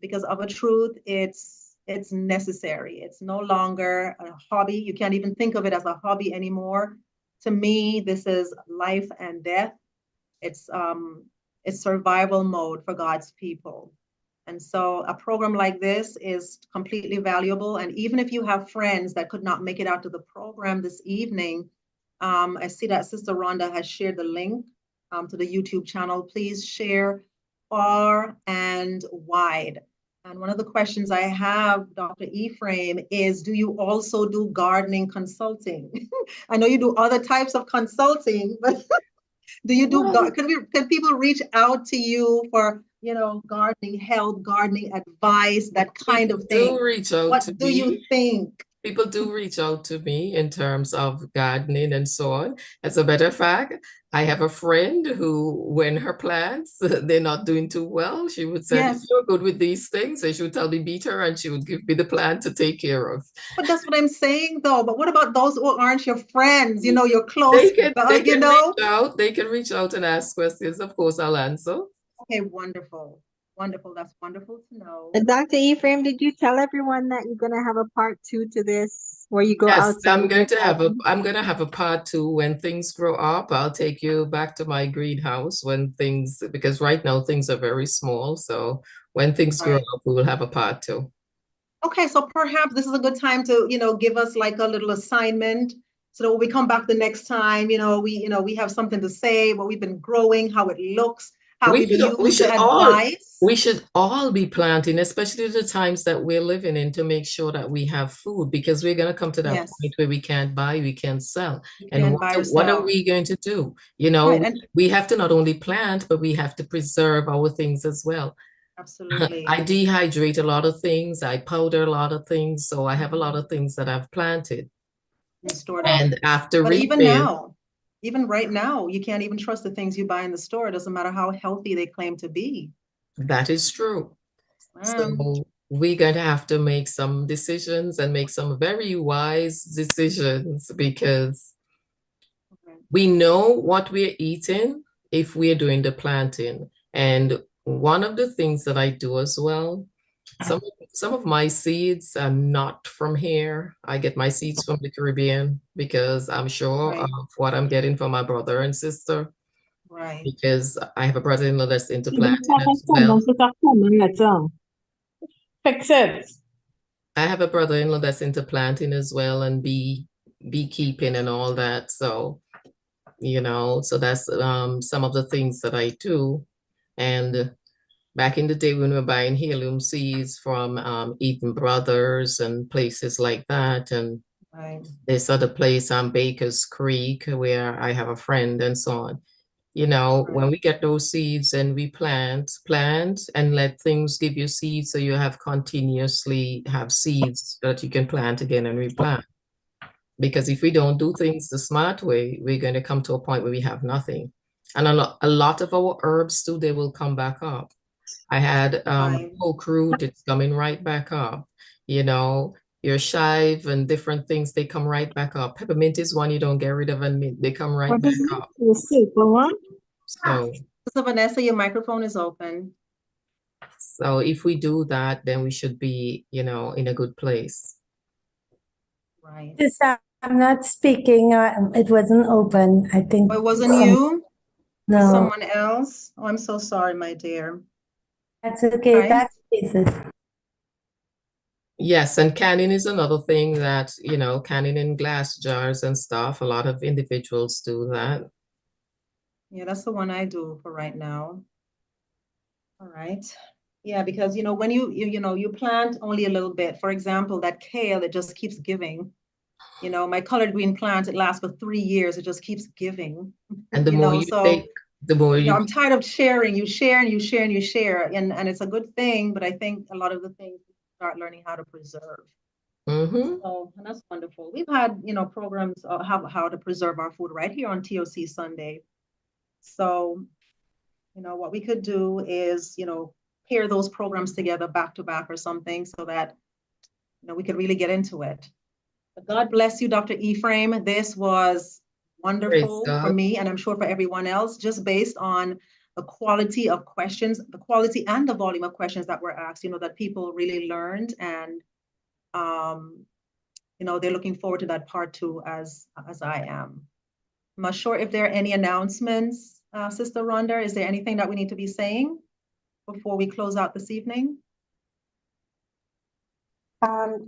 Because of a truth, it's necessary. It's no longer a hobby. You can't even think of it as a hobby anymore. To me, this is life and death. It's survival mode for God's people. And so a program like this is completely valuable. And even if you have friends that could not make it out to the program this evening, I see that Sister Rhonda has shared the link to the YouTube channel. Please share far and wide. And one of the questions I have, Dr. Ephraim, is do you also do gardening consulting? I know you do other types of consulting, but do you do, can people reach out to you for, gardening help, gardening advice, that kind of thing? Do reach out What to do me. you think? People do reach out to me in terms of gardening and so on. As a matter of fact, I have a friend who, when her plants, they're not doing too well, she would say, Yes. you're good with these things. And she would tell me, beat her, and she would give me the plant to take care of. But that's what I'm saying, though. But what about those who aren't your friends, your close, They can reach out. They can reach out and ask questions. Of course, I'll answer. Okay, wonderful. Wonderful. That's wonderful to know. Dr. Ephraim, did you tell everyone that you're gonna have a part 2 to this where you go Yes, outside? I'm going to have a part 2 when things grow up. I'll take you back to my greenhouse because right now things are very small. So when things grow up, we will have a part 2. Okay, so perhaps this is a good time to, give us like a little assignment so that when we come back the next time, we have something to say, what we've been growing, how it looks, how we've used the advice. We should all be planting, especially the times that we're living in, to make sure that we have food, because we're going to come to that point where we can't buy, we can't sell. And what are we going to do? We have to not only plant, but we have to preserve our things as well. Absolutely. I dehydrate a lot of things. I powder a lot of things. So I have a lot of things that I've planted. Stored up. And after but even right now, you can't even trust the things you buy in the store. It doesn't matter how healthy they claim to be. That is true. So we're going to have to make some decisions and make some very wise decisions, because we know what we're eating if we're doing the planting. And one of the things that I do as well, some of my seeds are not from here. I get my seeds from the Caribbean because I'm sure of what I'm getting from my brother and sister. Right. Because I have a brother-in-law that's into planting as well. Fix it. I have a brother-in-law that's into planting as well, and beekeeping and all that. So, so that's some of the things that I do. And back in the day when we were buying heirloom seeds from Eaton Brothers and places like that, and this other place on Baker's Creek where I have a friend and so on. When we get those seeds and we plant and let things give you seeds, so you have continuously have seeds that you can plant again and replant. Because if we don't do things the smart way, we're going to come to a point where we have nothing. And a lot of our herbs too, they will come back up. I had oak root, it's coming right back up. Your chive and different things, they come right back up. Peppermint is one you don't get rid of, and they come right back up. So Vanessa, your microphone is open. So if we do that, then we should be, in a good place. Right. I'm not speaking. It wasn't open. I think it wasn't you? No. Someone else? Oh, I'm so sorry, my dear. That's okay. That's Jesus. Yes, and canning is another thing that, canning in glass jars and stuff. A lot of individuals do that. Yeah, that's the one I do for right now. All right. Yeah, because, when you plant only a little bit, for example, that kale, it just keeps giving. My collard green plant, it lasts for 3 years. It just keeps giving. And the more you take, the more you... I'm tired of sharing. You share and you share and you share. And it's a good thing, but I think a lot of the things we start learning how to preserve. So, and that's wonderful. We've had, programs of how to preserve our food right here on TOC Sunday. So, what we could do is, pair those programs together back to back or something so that, we could really get into it. But God bless you, Dr. Ephraim. This was wonderful for me, and I'm sure for everyone else, just based on the quality of questions, the quality and the volume of questions that were asked, that people really learned. And, they're looking forward to that part 2 as I am. I'm not sure if there are any announcements, Sister Rhonda. Is there anything that we need to be saying before we close out this evening?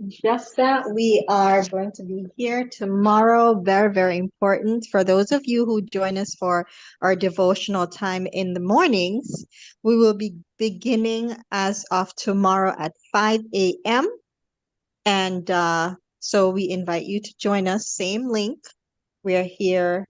Just that we are going to be here tomorrow. Very, very important. For those of you who join us for our devotional time in the mornings, we will be beginning as of tomorrow at 5 a.m. And so we invite you to join us. Same link. We are here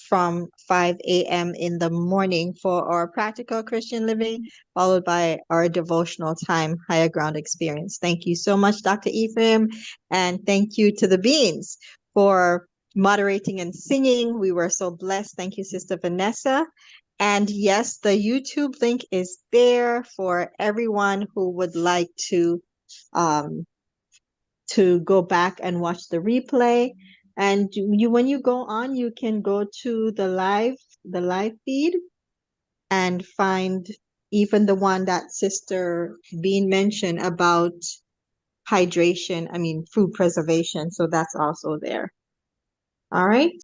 from 5 a.m. in the morning for our practical Christian living, followed by our devotional time, Higher Ground Experience. Thank you so much, Dr. Ephraim, and thank you to the Beans for moderating and singing. We were so blessed. Thank you, Sister Vanessa. And yes, the YouTube link is there for everyone who would like to go back and watch the replay. And when you go on, you can go to the live feed and find even the one that Sister Bean mentioned about food preservation. So that's also there. All right.